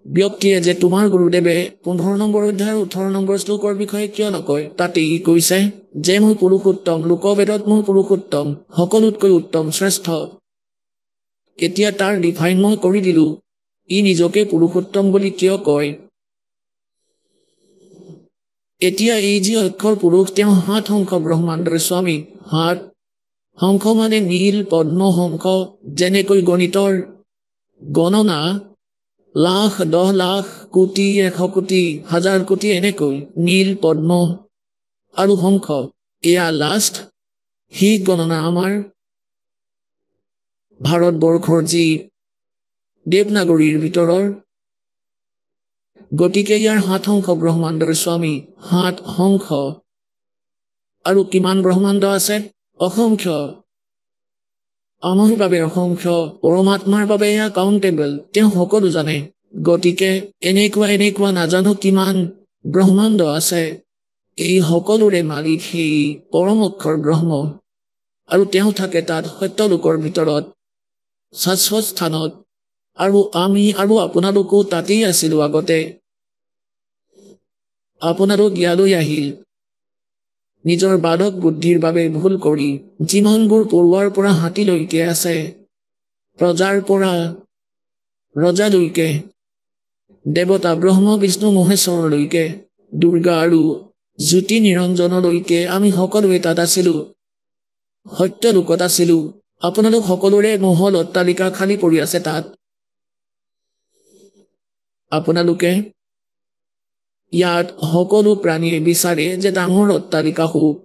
ব্যক্তিয়ে যে তোমাৰ গুৰুদেৱে 15 নম্বৰ অধ্যায়ৰ 18 নম্বৰ শ্লোকৰ বিষয়ে কিয় নকয় তাতে ই কৈছে যে মই পুৰুষোত্তম লোকবেদত মই পুৰুষোত্তম সকলোতকৈ উত্তম শ্ৰেষ্ঠ এতিয়া তাৰ ডিফাইন মই কৰি দিলো ই নিজকে পুৰুষোত্তম বুলি কিয় কয় এতিয়া এই যি অক্ষৰ পুৰুষ তেওঁ 7 শংখ ব্ৰহ্মাণ্ডৰ স্বামী 7 শংখ মানে নীল পদ্ম শংখ যেনেকৈ গণিতৰ গণনা লাখ 10 লাখ কোটি 100 কোটি হাজাৰ কোটি এনেকৈ নীল পদ্ম আৰু শংখ এয়া লাষ্ট হি গণনা আমাৰ ভাৰতবৰ্ষৰ যি দেৱনাগৰীৰ ভিতৰৰ গতিকে ইয়াৰ 7 শংখ ব্ৰহ্মাণ্ডৰ স্বামী 7 শংখ আৰু কিমান ব্ৰহ্মাণ্ড আছে অসংখ্য আমাৰ বাবে অসংখ্য পৰমাত্মাৰ বাবে এয়া কাউণ্টেবল তেওঁ সকলো জানে গতিকে এনেকুৱা নাজানো কিমান ব্ৰহ্মাণ্ড আছে এই সকলোৰে মালিক সেই পৰম অক্ষৰ ব্ৰহ্ম আৰু তেওঁ থাকে তাত সত্যলোকৰ ভিতৰত শাশ্বত স্থানত আৰু আমি আৰু আপোনালোকো তাতেই আছিলো আগতে আপোনালোক ইয়ালৈ আহিল নিজৰ বালক বুদ্ধিৰ বাবে ভুল কৰি যিমানবোৰ পৰুৱাৰ পৰা হাতীলৈকে আছে প্ৰজাৰ পৰা ৰজালৈকে দেৱতা ব্ৰহ্ম বিষ্ণু মহেশ্বৰলৈকে দুৰ্গা আৰু জ্যোতি নিৰঞ্জনলৈকে আমি সকলোৱে তাত আছিলো সত্যলোকত আছিলো আপোনালোক সকলোৰে মহল অট্টালিকা খালী পৰি আছে তাত আপোনালোকে ইয়াত সকলো প্ৰাণীয়ে বিচাৰে যে ডাঙৰ অট্টালিকা হওক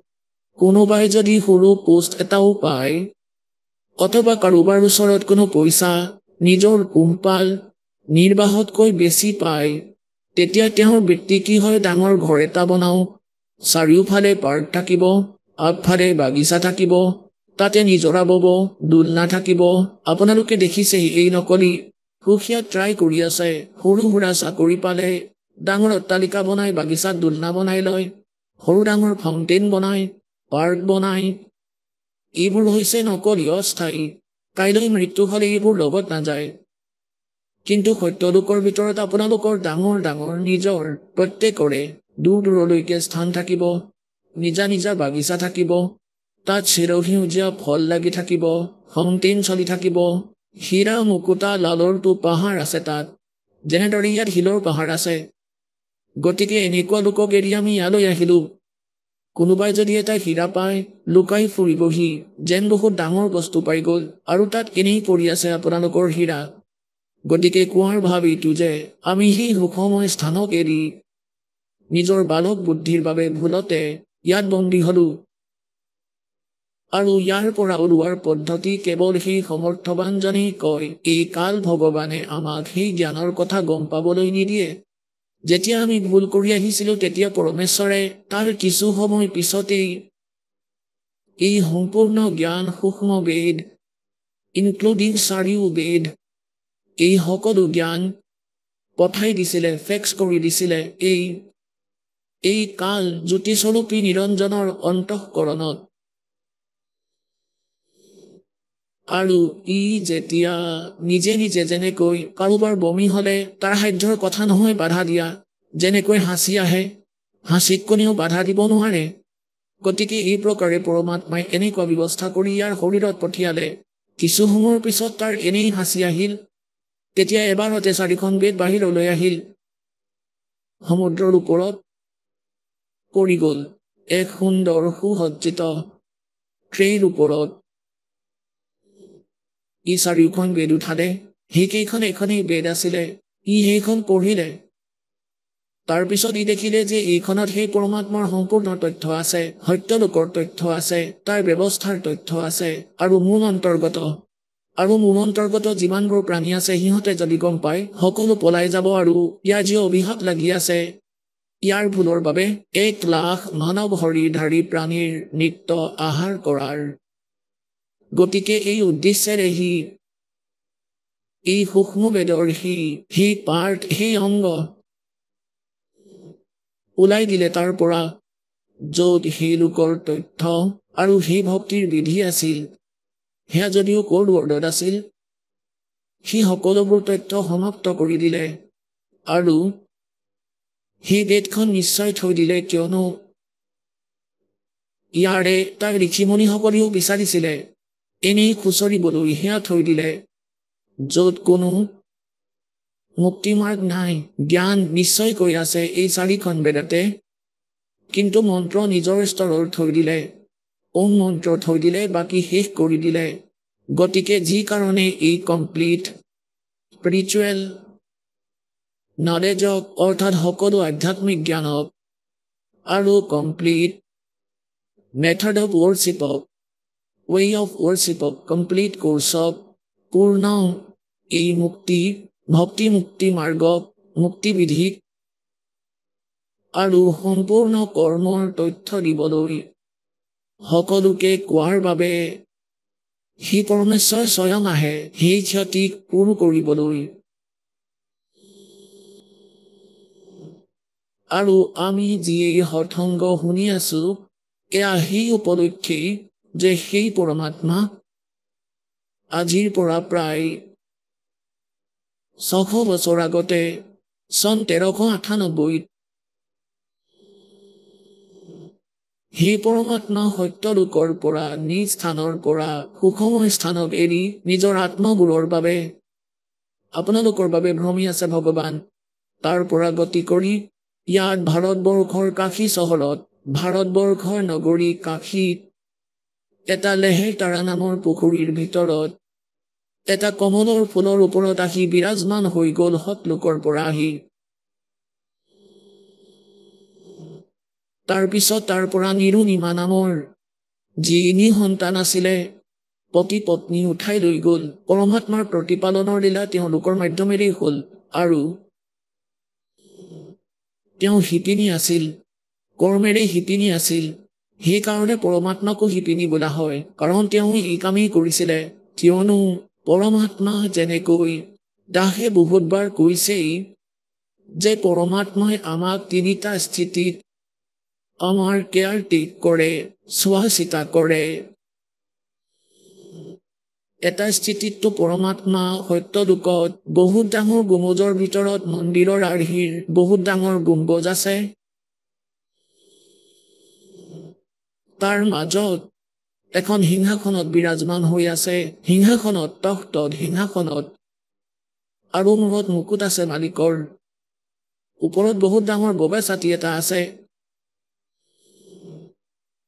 কোনোবাই যদি সৰু পোষ্ট এটাও পায় অথবা কাৰোবাৰ ওচৰত কোনো পইচা নিজৰ পোহপাল নিৰ্বাহতকৈ বেছি পায় তেতিয়া তেওঁৰ ব্যক্তি কি হয় ডাঙৰ ঘৰ এটা বনাও চাৰিওফালে পাৰ্ক থাকিব আগফালে বাগিচা থাকিব তাতে নিজৰা বব দুলনা থাকিব আপোনালোকে দেখিছে এই নকলি সুখীয়া ট্ৰাই কৰি আছে সৰু সুৰা চাকৰি পালে ডাঙৰ অট্টালিকা বনাই বাগিচাত দুলনা বনাই লয় সৰু ডাঙৰ ফাউণ্টেইন বনাই পাৰ্ক বনাই এইবোৰ হৈছে নকলি অস্থায়ী কাইলৈ মৃত্যু হ'লে এইবোৰ লগত নাযায় কিন্তু সত্যলোকৰ ভিতৰত আপোনালোকৰ ডাঙৰ ডাঙৰ নিজৰ প্ৰত্যেকৰে দূৰ দূৰলৈকে স্থান থাকিব নিজা নিজা বাগিচা থাকিব তাত চিৰসেউজীয়া ফল লাগি থাকিব ফাউণ্টেইন চলি থাকিব হীৰা মুকুতা লালৰটো পাহাৰ আছে তাত যেনেদৰে ইয়াত শিলৰ পাহাৰ আছে গতিকে এনেকুৱা লোকক এৰি আমি ইয়ালৈ আহিলো কোনোবাই যদি এটা হীৰা পায় লুকাই ফুৰিবহি যেন বহুত ডাঙৰ বস্তু পাই গ'ল আৰু তাত এনেই পৰি আছে আপোনালোকৰ হীৰা গতিকে কোৱাৰ ভাৱ এইটো যে আমি সেই সুখময় স্থানক এৰি নিজৰ বালক বুদ্ধিৰ বাবে ভুলতে ইয়াত বন্দী হলো আৰু ইয়াৰ পৰা ওলোৱাৰ পদ্ধতি কেৱল সেই সমৰ্থবানজনেই কয় এই কাল ভগৱানে আমাক সেই জ্ঞানৰ কথা গম পাবলৈ নিদিয়ে যেতিয়া আমি ভুল কৰি আহিছিলো তেতিয়া পৰমেশ্বৰে তাৰ কিছু সময় পিছতেই এই সম্পূৰ্ণ জ্ঞান সূক্ষ্ম বেদ ইনক্লুডিং চাৰিও বেদ এই সকলো জ্ঞান পঠাই দিছিলে ফেক্স কৰি দিছিলে এই কাল জ্যোতিস্বৰূপী নিৰঞ্জনৰ অন্তঃকৰণত আৰু ই যেতিয়া নিজে নিজে যেনেকৈ কাৰোবাৰ বমি হলে তাৰ সাধ্যৰ কথা নহয় বাধা দিয়া যেনেকৈ হাঁচি আহে হাঁচিত কোনেও বাধা দিব নোৱাৰে গতিকে এই প্ৰকাৰে পৰমাত্মাই এনেকুৱা ব্যৱস্থা কৰি ইয়াৰ শৰীৰত পঠিয়ালে কিছু সময়ৰ পিছত তাৰ এনেই হাঁচি আহিল তেতিয়া এবাৰতে 4খন বেদ বাহিৰলৈ আহিল সমুদ্ৰৰ ওপৰত পৰি গ'ল এক সুন্দৰ সুসজ্জিত ট্ৰেৰ ওপৰত ই 4খন বেদ উঠালে সেইকেইখন এখনেই বেদ আছিলে ই সেইখন পঢ়িলে তাৰপিছত ই দেখিলে যে এইখনত সেই পৰমাত্মাৰ সম্পূৰ্ণ তথ্য আছে সত্যলোকৰ তথ্য আছে তাৰ ব্যৱস্থাৰ তথ্য আছে আৰু মোৰ অন্তৰ্গত যিমানবোৰ প্ৰাণী আছে সিহঁতে যদি গম পায় সকলো পলাই যাব আৰু ইয়াৰ যি অভিশাপ লাগি আছে ইয়াৰ ভুলৰ বাবে 1 লাখ মানৱ শৰীৰধাৰী প্ৰাণীৰ নিত্য আহাৰ কৰাৰ গতিকে এই উদ্দেশ্যেৰে এই সূক্ষ্ম বেদৰ সেই পাৰ্ট সেই অংগ ওলাই দিলে তাৰ পৰা য'ত সেই লোকৰ তথ্য আৰু সেই ভক্তিৰ বিধি আছিল, সেয়া যদিও ক'ড ৱৰ্ডত আছিল, সি সকলোবোৰ তথ্য সমাপ্ত কৰি দিলে আৰু সেই ডেটখন নিশ্চয় থৈ দিলে, কিয়নো ইয়াৰে তাৰ ঋষিমুনিসকলেও বিচাৰিছিলে এনেই খুচৰিবলৈ সেয়া থৈ দিলে, য'ত কোনো মুক্তিমাৰ্গ নাই। জ্ঞান নিশ্চয়কৈ আছে এই 4খন বেদতে, কিন্তু মন্ত্ৰ নিজৰ স্তৰৰ থৈ দিলে, ওম মন্ত্ৰ থৈ দিলে, বাকী শেষ কৰি দিলে। গতিকে যি কাৰণে এই কমপ্লিট স্পিৰিচুৱেল নলেজক অৰ্থাৎ সকলো আধ্যাত্মিক জ্ঞানক আৰু কমপ্লিট মেথড অফ ৱৰ্শ্বিপক, ৱে অফ ৱৰ্শ্বিপক, কমপ্লিট কোৰ্ছক, পূৰ্ণ এই মুক্তি ভক্তি মুক্তি মাৰ্গক, মুক্তিবিধিক আৰু সম্পূৰ্ণ কৰ্মৰ তথ্য দিবলৈ সকলোকে কোৱাৰ বাবে সি পৰমেশ্বৰ স্বয়ং আহে সেই ক্ষতিক পূৰ কৰিবলৈ। আৰু আমি যিয়ে সৎসংগ শুনি আছো, এয়া সেই উপলক্ষেই যে সেই পৰমাত্মা আজিৰ পৰা প্ৰায় 600 বছৰ আগতে চন 1398 সেই পৰমাত্মা সত্যলোকৰ পৰা নিজ স্থানৰ পৰা সুখময় স্থানক এৰি নিজৰ আত্মবোৰৰ বাবে আপোনালোকৰ বাবে ভ্ৰমি আছে ভগৱান। তাৰ পৰা গতি কৰি ইয়াত ভাৰতবৰ্ষৰ কাশী চহৰত, ভাৰতবৰ্ষৰ নগৰী কাশীত এটা লেহেৰতাৰা নামৰ পুখুৰীৰ ভিতৰত এটা কমলৰ ফুলৰ ওপৰত আহি বিৰাজমান হৈ গ'ল সৎলোকৰ পৰা আহি। তাৰ পিছত তাৰ পৰা নিৰুণিমা নামৰ যি সন্তান আছিলে, পতি পত্নী উঠাই লৈ গ'ল। পৰমাত্মাৰ প্ৰতিপালনৰ লীলা তেওঁলোকৰ মাধ্যমেৰেই হ'ল। আৰু তেওঁ শিপিনী আছিল, কৰ্মেৰে শিপিনী আছিল। সেইকাৰণে পৰমাত্মাকো শিপিনী বোলা হয়, কাৰণ তেওঁ এই কামেই কৰিছিলে। কিয়নো পৰমাত্মা যেনেকৈ দাসে বহুতবাৰ কৈছেই যে পৰমাত্মাই আমাক 3টা স্থিতিত আমাৰ কেয়াৰ টেক কৰে, চোৱা চিতা কৰে। এটা স্থিতিততো পৰমাত্মা সত্যলোকত বহুত ডাঙৰ গুম্বজৰ ভিতৰত মন্দিৰৰ আৰ্হিৰ বহুত ডাঙৰ গুম্বজ আছে, তাৰ মাজত এখন সিংহাসনত বিৰাজমান হৈ আছে। সিংহাসনত তখ্তত সিংহাসনত আৰু মূৰত মুকুট আছে মালিকৰ। ওপৰত বহুত ডাঙৰ ববে ছাতি এটা আছে।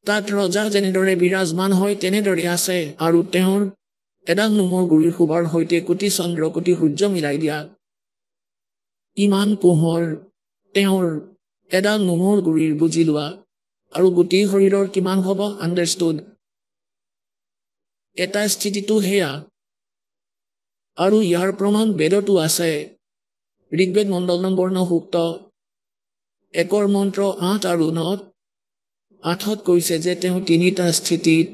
তাত ৰজা যেনেদৰে বিৰাজমান হয় তেনেদৰে আছে, আৰু তেওঁৰ এডাল নোমৰ গুৰিৰ শোভাৰ সৈতে কোটি চন্দ্ৰ কোটি সূৰ্য মিলাই দিয়া ইমান পোহৰ তেওঁৰ এডাল নোমৰ গুৰিৰ বুজি লোৱা, আৰু গোটেই শৰীৰৰ কিমান হ'ব আণ্ডাৰষ্টুড। এটা স্থিতিটো সেয়া, আৰু ইয়াৰ প্ৰমাণ বেদতো আছে। ঋগ্বেদ মণ্ডল নম্বৰ 9 সূক্ত 1 মন্ত্ৰ 8 আৰু 9 8ত কৈছে যে তেওঁ 3টা স্থিতিত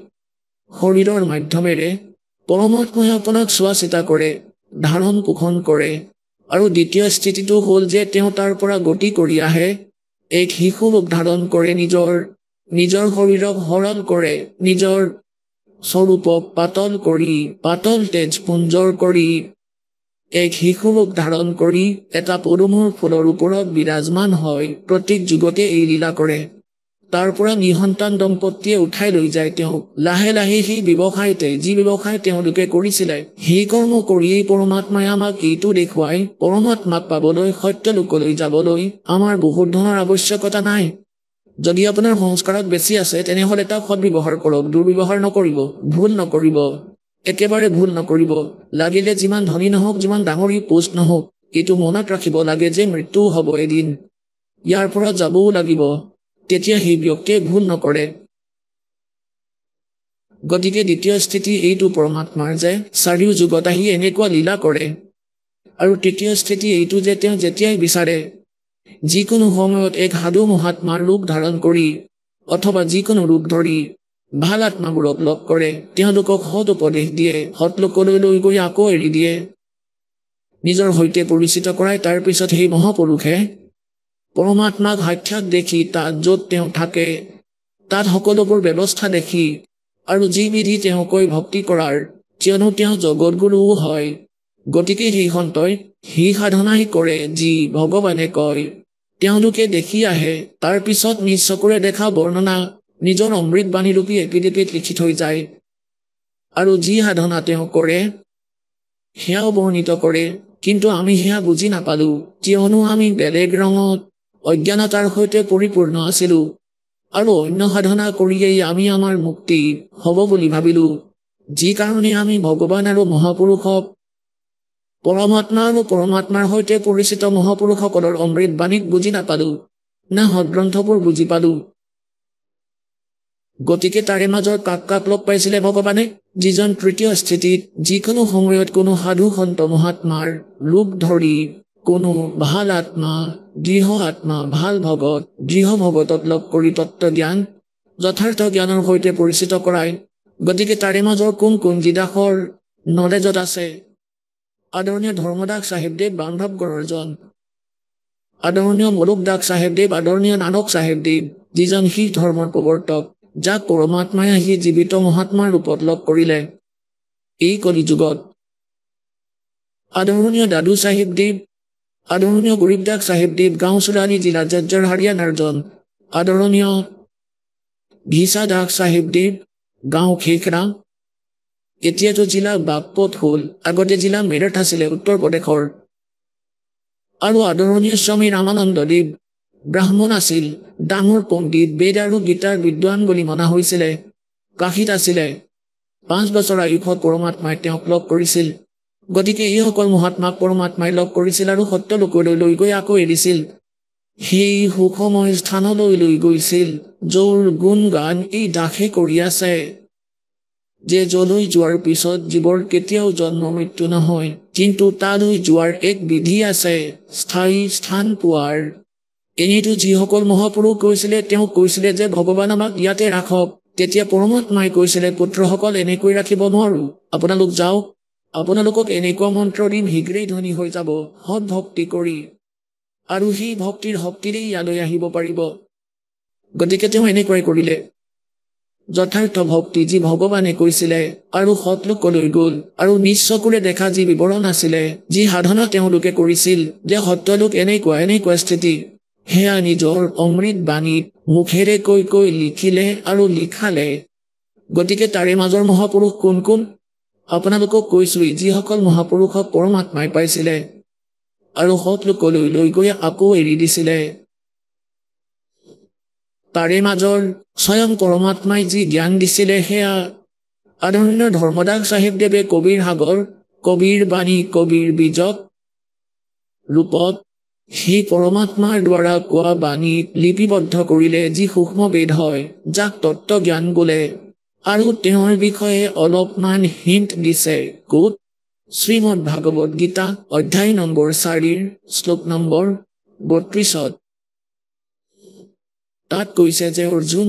শৰীৰৰ মাধ্যমেৰে পৰমাত্মাই আপোনাক চোৱা চিতা কৰে, ধাৰণ পোষণ কৰে। আৰু দ্বিতীয় স্থিতিটো হ'ল যে তেওঁ তাৰ পৰা গতি কৰি আহে, এক শিশু ৰূপ ধাৰণ কৰে, নিজৰ শৰীৰক সৰল কৰে, নিজৰ স্বৰূপক পাতল কৰি, পাতল তেজ পুঞ্জৰ কৰি, এক শিশু ৰূপ ধাৰণ কৰি এটা পদুমৰ ফুলৰ ওপৰত বিৰাজমান হয়। প্ৰত্যেক যুগতে এই লীলা কৰে। তাৰ পৰা নিসন্তান দম্পতীয়ে উঠাই লৈ যায় তেওঁক। লাহে লাহে সেই ব্যৱসায়তে যি ব্যৱসায় তেওঁলোকে কৰিছিলে, সেই কৰ্ম কৰিয়েই পৰমাত্মাই আমাক এইটো দেখুৱাই, পৰমাত্মাক পাবলৈ সত্যলোকলৈ যাবলৈ আমাৰ বহুত ধনৰ আৱশ্যকতা নাই। যদি আপোনাৰ সংস্কাৰত বেছি আছে তেনেহ'লে তাক সদ্ব্যৱহাৰ কৰক, দুৰ্ব্যৱহাৰ নকৰিব, ভুল নকৰিব, একেবাৰে ভুল নকৰিব। লাগিলে যিমান ধনী নহওক, যিমান ডাঙৰী পোষ্ট নহওক, এইটো মনত ৰাখিব লাগে যে মৃত্যু হ'ব এদিন, ইয়াৰ পৰা যাবও লাগিব। তেতিয়া সেই ব্যক্তিয়ে ভুল নকৰে। গতিকে দ্বিতীয় স্থিতি এইটো পৰমাত্মাৰ যে চাৰিও যুগত আহি এনেকুৱা লীলা কৰে। আৰু তৃতীয় স্থিতি এইটো যে তেওঁ যেতিয়াই বিচাৰে যিকোনো সময়ত এক সাধু মহাত্মাৰ ৰূপ ধাৰণ কৰি অথবা যিকোনো ৰূপ ধৰি ভাল আত্মাবোৰক লগ কৰে, তেওঁলোকক সৎ উপদেশ দিয়ে, সৎলোকলৈ লৈ গৈ আকৌ এৰি দিয়ে, নিজৰ সৈতে পৰিচিত কৰাই। তাৰ পিছত সেই মহাপুৰুষে পৰমাত্মাক সাক্ষাৎ দেখি তাত য'ত তেওঁ থাকে তাত সকলোবোৰ ব্যৱস্থা দেখি আৰু যি বিধি তেওঁ কৈ ভক্তি কৰাৰ, কিয়নো তেওঁ জগতগুৰুও হয়, গতিকে সেই সন্তই সেই সাধনাই কৰে যি ভগৱানে কয়। তেওঁলোকে দেখি আহে, তাৰ পিছত নিজ চকুৰে দেখা বৰ্ণনা নিজৰ অমৃত বাণীৰূপী এপিডিপিত লিখি থৈ যায়। আৰু যি সাধনা তেওঁ কৰে সেয়াও বৰ্ণিত কৰে, কিন্তু আমি সেয়া বুজি নাপালো, কিয়নো আমি বেলেগ ৰঙত অজ্ঞানতাৰ সৈতে পৰিপূৰ্ণ আছিলো আৰু অন্য সাধনা কৰিয়েই আমি আমাৰ মুক্তি হ'ব বুলি ভাবিলো, যি কাৰণে আমি ভগৱান আৰু মহাপুৰুষক, পৰমাত্মা আৰু পৰমাত্মাৰ সৈতে পৰিচিত মহাপুৰুষসকলৰ অমৃত বাণীক বুজি নাপালো, না সদগ্ৰন্থবোৰ বুজি পালো। গতিকে তাৰে মাজৰ কাক কাক লগ পাইছিলে ভগৱানে? যিজন তৃতীয় স্থিতিত যিকোনো সময়ত কোনো সাধু সন্ত মহাত্মাৰ ৰূপ ধৰি কোনো ভাল আত্মা, দৃঢ় আত্মা, ভাল ভগত, দৃঢ় ভগতক লগ কৰি তত্ত্ব জ্ঞান, যথাৰ্থ জ্ঞানৰ সৈতে পৰিচিত কৰায়। গতিকে তাৰে মাজৰ কোন কোন যিডাখৰ নলেজত আছে, আদৰণীয় ধৰ্মদাস চাহেবদেৱ বান্ধৱগড়ৰজন, আদৰণীয় মলুকদাস চাহেবদেৱ, আদৰণীয় নানক চাহেবদেৱ, যিজন শিখ ধৰ্মৰ প্ৰৱৰ্তক, যাক পৰমাত্মাই আহি জীৱিত মহাত্মাৰ ৰূপত লগ কৰিলে এই কলি যুগত, আদৰণীয় দাদু চাহেবদেৱ, আদৰণীয় গৰীবদাস চাহেবদেৱ, গাঁও চোৰালী জিলা জৰ্জৰ হাৰিয়ানাৰজন, আদৰণীয় ঘিচা দাস চাহেবদেৱ, গাঁও খেখৰা, এতিয়াতো জিলা বাগপত হ'ল, আগতে জিলা মেৰঠ আছিলে উত্তৰ প্ৰদেশৰ, আৰু আদৰণীয় স্বামী ৰামানন্দদেৱ, ব্ৰাহ্মণ আছিল, ডাঙৰ পণ্ডিত, বেদ আৰু গীতাৰ বিদ্বান বুলি মনা হৈছিলে, কাশীত আছিলে, 5 বছৰ আয়ুষত পৰমাত্মাই তেওঁক লগ কৰিছিল। গতিকে এইসকল মহাত্মাক পৰমাত্মাই লগ কৰিছিল আৰু সত্যলোকলৈ লৈ গৈ আকৌ এৰিছিল, সেই সুখময় স্থানলৈ লৈ গৈছিল, য'ৰ গুণ গান এই দাসে কৰি আছে, যে যলৈ যোৱাৰ পিছত জীৱৰ কেতিয়াও জন্ম মৃত্যু নহয়, কিন্তু তালৈ যোৱাৰ এক বিধি আছে, স্থায়ী স্থান পোৱাৰ। এনেইতো যিসকল মহাপুৰুষ কৈছিলে, তেওঁ কৈছিলে যে ভগৱান আমাক ইয়াতে ৰাখক, তেতিয়া পৰমাত্মাই কৈছিলে পুত্ৰসকল এনেকৈ ৰাখিব নোৱাৰো, আপোনালোক যাওক, আপোনালোকক এনেকুৱা মন্ত্ৰ দিম, শীঘ্ৰেই ধনী হৈ যাব সৎ ভক্তি কৰি, আৰু সেই ভক্তিৰ শক্তিৰেই ইয়ালৈ আহিব পাৰিব। গতিকে তেওঁ এনেকুৱাই কৰিলে। যথাৰ্থ ভক্তি যি ভগৱানে কৈছিলে আৰু সৎলোকলৈ গ'ল, আৰু নিজ চকুৰে দেখা যি বিৱৰণ আছিলে, যি সাধনা তেওঁলোকে কৰিছিল, যে সত্যলোক এনেকুৱা এনেকুৱা স্থিতি, সেয়া নিজৰ অমৃত বাণীত মুখেৰে কৈ কৈ লিখিলে আৰু লিখালে। গতিকে তাৰে মাজৰ মহাপুৰুষ কোন কোন? আপোনালোকক কৈছোৱেই, যিসকল মহাপুৰুষক পৰমাত্মাই পাইছিলে আৰু সৎলোকলৈ লৈ গৈ আকৌ এৰি দিছিলে। তাৰে মাজৰ স্বয়ং পৰমাত্মাই যি জ্ঞান দিছিলে, সেয়া আদৰণীয় ধৰ্মদাস চাহেবদেৱে কবিৰ সাগৰ, কবিৰ বাণী, কবিৰ বীজক ৰূপত সেই পৰমাত্মাৰ দ্বাৰা কোৱা বাণীক লিপিবদ্ধ কৰিলে, যি সূক্ষ্ম বেদ হয়, যাক তত্ত্ব জ্ঞান বোলে, আৰু তেওঁৰ বিষয়ে অলপমান হিণ্ট দিছে। ক'ত? শ্ৰীমদ ভাগৱত গীতা অধ্যায় নম্বৰ 4 শ্লোক নম্বৰ 32। তাত কৈছে যে অৰ্জুন,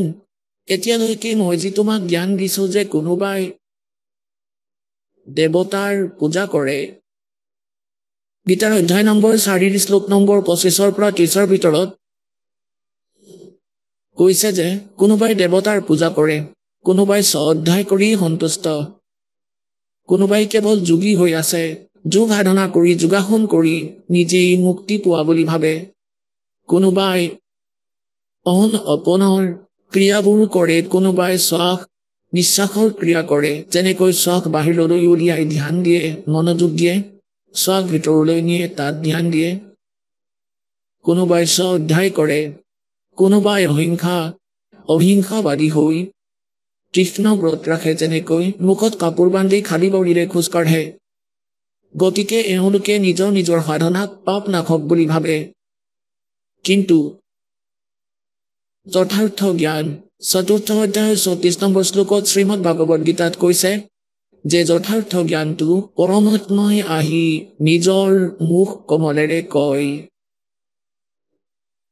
এতিয়ালৈকে মই যি তোমাক জ্ঞান দিছো যে কোনোবাই দেৱতাৰ পূজা কৰে, গীতাৰ অধ্যায় নম্বৰ 4 শ্লোক নম্বৰ 25 পৰা 30 ভিতৰত কৈছে যে কোনোবাই দেৱতাৰ পূজা কৰে, কোনোবাই অধ্যায় কৰি সন্তুষ্ট, কোনোবাই কেৱল যোগী হৈ আছে, যোগ সাধনা কৰি যোগাসন কৰি নিজেই মুক্তি পোৱা বুলি ভাবে, কোনোবাই অপনৰ ক্ৰিয়াবোৰ কৰে, কোনোবাই শ্বাস নিশ্বাসৰ ক্ৰিয়া কৰে, যেনেকৈ শ্বাস বাহিৰলৈ উলিয়াই ধ্যান দিয়ে, মনোযোগ দিয়ে, শ্বাস ভিতৰলৈ নিয়ে তাত ধ্যান দিয়ে, কোনোবাই অধ্যায় কৰে, কোনোবাই অহিংসাবাদী হৈ তীক্ষ্ণ ব্ৰত ৰাখে, যেনেকৈ মুখত কাপোৰ বান্ধি খালী ভৰিৰে খোজ কাঢ়ে। গতিকে এওঁলোকে নিজৰ নিজৰ সাধনাক পাপ নাশক বুলি ভাবে, কিন্তু যথাৰ্থ জ্ঞান 4 অধ্যায় 34 নম্বৰ শ্লোকত শ্ৰীমদ ভাগৱত গীতাত কৈছে যে যথাৰ্থ জ্ঞানটো পৰমাত্মাই আহি নিজৰ মুখ কমলেৰে কয়,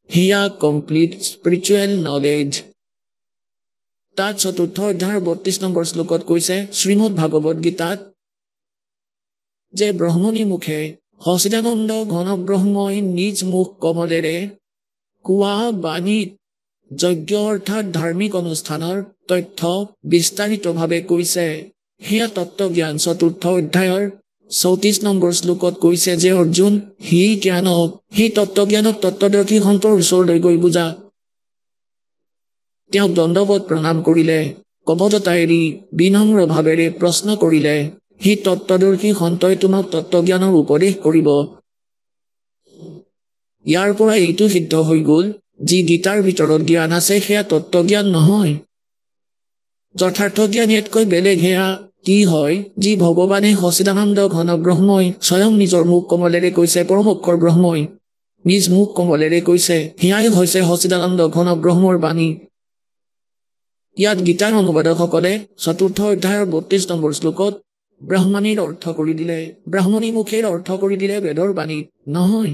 হিয়া কমপ্লিট স্পিৰিচুৱেল নলেজ। তাত 4 অধ্যায়ৰ 32 নম্বৰ শ্লোকত কৈছে শ্ৰীমদ ভাগৱত গীতাত যে ব্ৰহ্মণী মুখে সচিদানন্দ ঘন ব্ৰহ্মই নিজ মুখ কমলেৰে কোৱা বাণীত যজ্ঞ অৰ্থাৎ ধাৰ্মিক অনুষ্ঠানৰ তথ্য বিস্তাৰিতভাৱে কৈছে। সেয়া তত্ত্বজ্ঞান 4ৰ্থ অধ্যায়ৰ 34 নম্বৰ শ্লোকত কৈছে যে অৰ্জুন সেই তত্ত্বজ্ঞানক তত্ত্বদৰ্শী সন্তৰ ওচৰলৈ গৈ বুজা। তেওঁক দণ্ডৱত প্ৰণাম কৰিলে, কপটতা এৰি বিনম্ৰ ভাৱেৰে প্ৰশ্ন কৰিলে। সেই তত্ত্বদৰ্শী সন্তই তোমাক তত্ত্বজ্ঞানৰ উপদেশ কৰিব। ইয়াৰ পৰা এইটো সিদ্ধ হৈ গ'ল, যি গীতাৰ ভিতৰত জ্ঞান আছে সেয়া তত্ত্বজ্ঞান নহয়। যথাৰ্থ জ্ঞান ইয়াতকৈ বেলেগ। সেয়া কি হয়? যি ভগৱানে সচিদানন্দ ঘন ব্ৰহ্মই স্বয়ং নিজৰ মুখ কমলেৰে কৈছে, পৰমোক্ষৰ ব্ৰহ্মই নিজ মুখ কমলেৰে কৈছে, সেয়াই হৈছে সচিদানন্দ ঘন ব্ৰহ্মৰ বাণী। ইয়াত গীতাৰ অনুবাদকসকলে 4ৰ্থ অধ্যায়ৰ 32 নম্বৰ শ্লোকত ব্ৰাহ্মণীৰ অৰ্থ কৰি দিলে, ব্ৰাহ্মণী মুখেৰ অৰ্থ কৰি দিলে বেদৰ বাণী নহয়।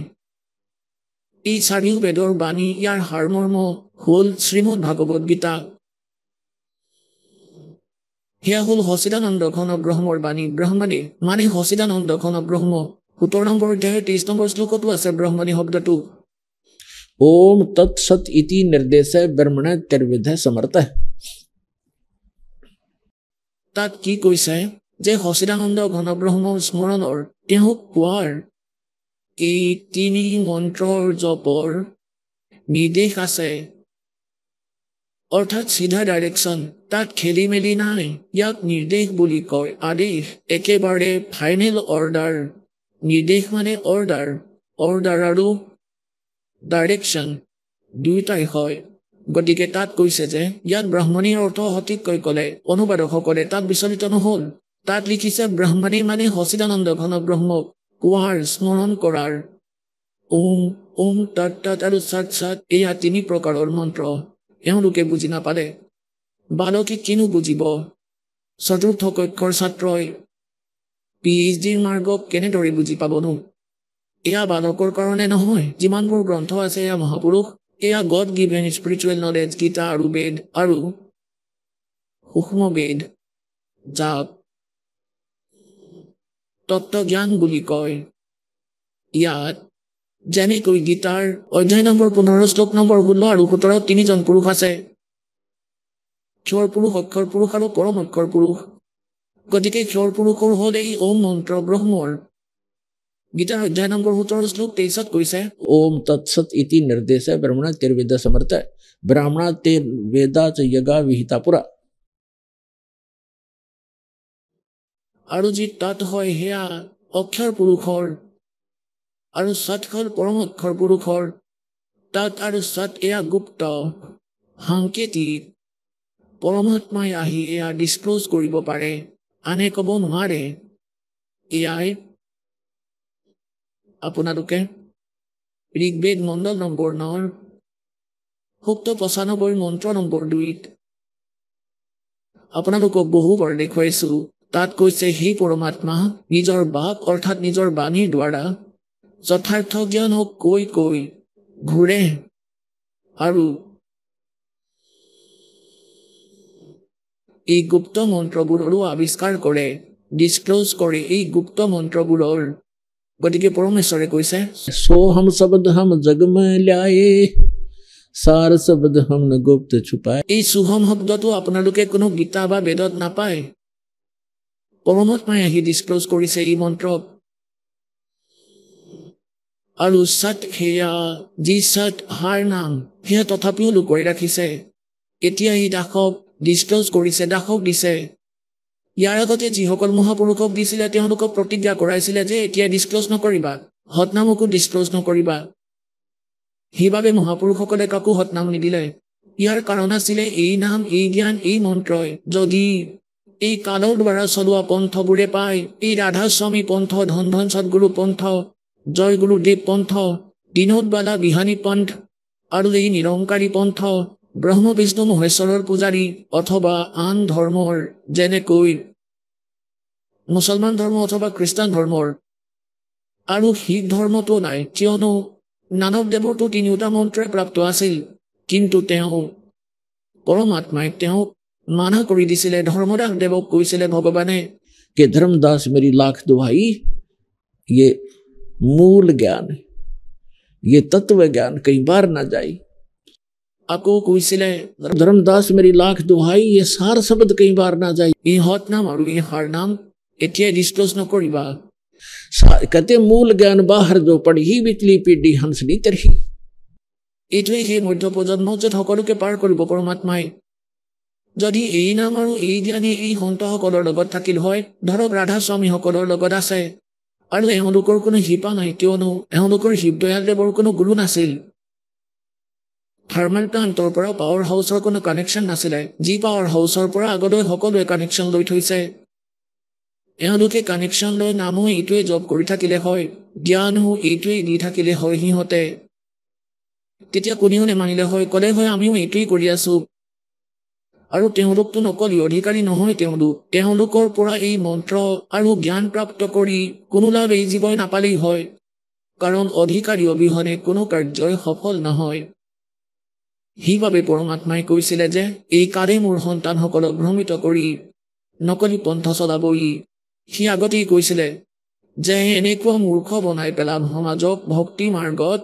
এই 4 বেদৰ বাণী, ইয়াৰ সাৰমৰ্ম হ'ল শ্ৰীমদ ভাগৱত গীতা। সেয়া হ'ল সচিদানন্দ ঘন ব্ৰহ্মৰ বাণী। ব্ৰহ্মণী মানে সচিদানন্দ ঘন ব্ৰহ্ম। 17 নম্বৰ অধ্যায়ৰ 23 নম্বৰ শ্লোকতো আছে ব্ৰহ্মণী শব্দটো। ओम तत्सत इति निर्देश ब्रह्मण त्रिविध समर्थ। তাত কি কৈছে যে সচিদানন্দ ঘন ব্ৰহ্মৰ স্মৰণৰ তেওঁক কোৱাৰ এই 3 মন্ত্ৰৰ জপৰ নিৰ্দেশ আছে, অৰ্থাৎ চিধা ডাইৰেকশ্যন। তাত খেলি মেলি নাই। ইয়াক নিৰ্দেশ বুলি কয়, আদেশ, একেবাৰে ফাইনেল অৰ্ডাৰ। নিৰ্দেশ মানে অৰ্ডাৰ, অৰ্ডাৰ আৰু ডাইৰেকশ্যন দুয়োটাই হয়। গতিকে তাত কৈছে যে ইয়াত ব্ৰাহ্মণীৰ অৰ্থ সঠিককৈ ক'লে অনুবাদকসকলে তাত বিচলিত নহ'ল। তাত লিখিছে ব্ৰাহ্মণী মানে সচিদানন্দ ঘন ব্ৰহ্মক কোৱাৰ, স্মৰণ কৰাৰ। ওম ওম তৎ তৎ আৰু সৎ সৎ, এয়া 3 প্ৰকাৰৰ মন্ত্ৰ। এওঁলোকে বুজি নাপালে, বালকে কিনো বুজিব? 4ৰ্থ কক্ষৰ ছাত্ৰই PhDৰ মাৰ্গক কেনেদৰে বুজি পাবনো? এয়া বালকৰ কাৰণে নহয়। যিমানবোৰ গ্ৰন্থ আছে এয়া মহাপুৰুষ, এয়া god given spiritual knowledge, Gita আৰু বেদ আৰু সূক্ষ্ম বেদ, যাক তত্ত্বজ্ঞান বুলি কয়। ইয়াত যেনেকৈ গীতাৰ অধ্যায় নম্বৰ 15 শ্লোক নম্বৰ 16 আৰু 17 3জন পুৰুষ আছে, ক্ষৰ পুৰুষ, অক্ষৰ পুৰুষ আৰু পৰম অক্ষৰ পুৰুষ। গতিকে ক্ষৰ পুৰুষৰ হ'ল এই ওম মন্ত্ৰ ব্ৰহ্মৰ। গীতাৰ অধ্যায় নম্বৰ 17 শ্লোক 23 কৈছে ओम तत्सत इति निर्देश ब्रह्मण त्रिविध समर्थ ब्राह्मण ते वेदा च यज्ञा विहिता पुरा। আৰু যি তাত হয় সেয়া অক্ষৰ পুৰুষৰ আৰু সৎ হ'ল পৰম অক্ষৰ পুৰুষৰ। তাত আৰু সৎ এয়া গুপ্ত, সাংকেতিক। পৰমাত্মাই আহি এয়া ডিছক্ল'জ কৰিব পাৰে, আনে ক'ব নোৱাৰে। এয়াই আপোনালোকে ঋগ্বেদ মণ্ডল নম্বৰ 9 সূক্ত 95 মন্ত্ৰ নম্বৰ 2 আপোনালোকক বহুবাৰ দেখুৱাইছো। তাত কৈছে সেই পৰমাত্মা নিজৰ বাক অৰ্থাৎ নিজৰ বাণীৰ দ্বাৰা যথাৰ্থ জ্ঞানক কৈ কৈ ঘূৰে আৰু এই গুপ্ত মন্ত্ৰবোৰৰো আৱিষ্কাৰ কৰে, ডিছক্ল'জ কৰে এই গুপ্ত মন্ত্ৰবোৰৰ। গতিকে পৰমেশ্বৰে কৈছে सो हम शब्द हम जग में ल्याए सार शब्द हम न गुप्त छुपाए। এই সুহম শব্দটো আপোনালোকে কোনো গীতা বা বেদত নাপায়। পৰমাত্মাই আহি ডিছক্ল'জ কৰিছে এই মন্ত্ৰক। আৰু সৎ সেয়া যি সৎ হাৰ নাম সেয়া তথাপিও লুকুৱাই ৰাখিছে। এতিয়া এই দাসক ডিছক্ল'জ কৰিছে, দাসক দিছে। ইয়াৰ আগতে যিসকল মহাপুৰুষক দিছিলে তেওঁলোকক প্ৰতিজ্ঞা কৰাইছিলে যে এতিয়া ডিছক্ল'জ নকৰিবা, হতনামকো ডিছক্ল'জ নকৰিবা। সেইবাবে মহাপুৰুষসকলে কাকো হতনাম নিদিলে। ইয়াৰ কাৰণ আছিলে এই নাম, এই জ্ঞান, এই মন্ত্ৰই যদি এই কালৰ দ্বাৰা চলোৱা পন্থবোৰে পায়, এই ৰাধাস্বামী পন্থ, ধন ধন সদগুৰু পন্থ, জয় গুৰুদেৱ পন্থ, বিনোদবালা বিহানী পন্থ আৰু এই নিৰংকাৰী পন্থ, ব্ৰহ্ম বিষ্ণু মহেশ্বৰৰ পূজাৰী অথবা আন ধৰ্মৰ যেনেকৈ মুছলমান ধৰ্ম অথবা খ্ৰীষ্টান ধৰ্মৰ আৰু শিখ ধৰ্মতো নাই, কিয়নো নানকদেৱৰতো 3টা মন্ত্ৰই প্ৰাপ্ত আছিল। কিন্তু তেওঁ পৰমাত্মাই তেওঁক মানা কৰি দিছিলে। ধৰ্মদাস দেৱক কৈছিলে ভগৱানে कि धर्मदास मेरी लाख दुहाई, ये मूल ज्ञान, ये तत्व ज्ञान कई बार ना जाई। আকৌ কৈছিলে ধर्मदास मेरी लाख दुहाई ये सार शब्द कई बार ना जाए इहत नाम और इहार नाम एतिया डिस्क्लोज नकरिबा कहते मूल ज्ञान बाहर जो पढ़ी बिचली पीढ़ी हंसली तरही এইটোৱে সেই মধ্য প্ৰজন্ম যে সকলোকে পাৰ কৰিব পৰমাত্মাই যদি এই নাম আৰু এই জ্ঞানী এই সন্তসকলৰ লগত থাকিল হয় ধৰক ৰাধা স্বামীসকলৰ লগত আছে আৰু এওঁলোকৰ কোনো শিপা নাই কিয়নো এওঁলোকৰ শিৱদয়ালদেৱৰ কোনো গুৰু নাছিল থাৰ্মেল প্লাণ্টৰ পৰা পাৱাৰ হাউচৰ কোনো কানেকশ্যন নাছিলে যি পাৱাৰ হাউচৰ পৰা আগলৈ সকলোৱে কানেকশ্যন লৈ থৈছে এওঁলোকে কানেকশ্যন লৈ নামো এইটোৱে জব কৰি থাকিলে হয় জ্ঞানো এইটোৱে দি থাকিলে হয় সিহঁতে তেতিয়া কোনেও নেমানিলে হয় ক'লে হয় আমিও এইটোৱেই কৰি আছো আৰু তেওঁলোকতো নকলি অধিকাৰী নহয় তেওঁলোকৰ পৰা এই মন্ত্ৰ আৰু জ্ঞান প্ৰাপ্ত কৰি কোনো লাভ এই জীৱই নাপালেই হয় কাৰণ অধিকাৰী অবিহনে কোনো কাৰ্যই সফল নহয় সেইবাবে পৰমাত্মাই কৈছিলে যে এই কাৰে মোৰ সন্তানসকলক ভ্ৰমিত কৰি নকলি পন্থ চলাবই সি আগতেই কৈছিলে যে এনেকুৱা মূৰ্খ বনাই পেলাম সমাজক ভক্তি মাৰ্গত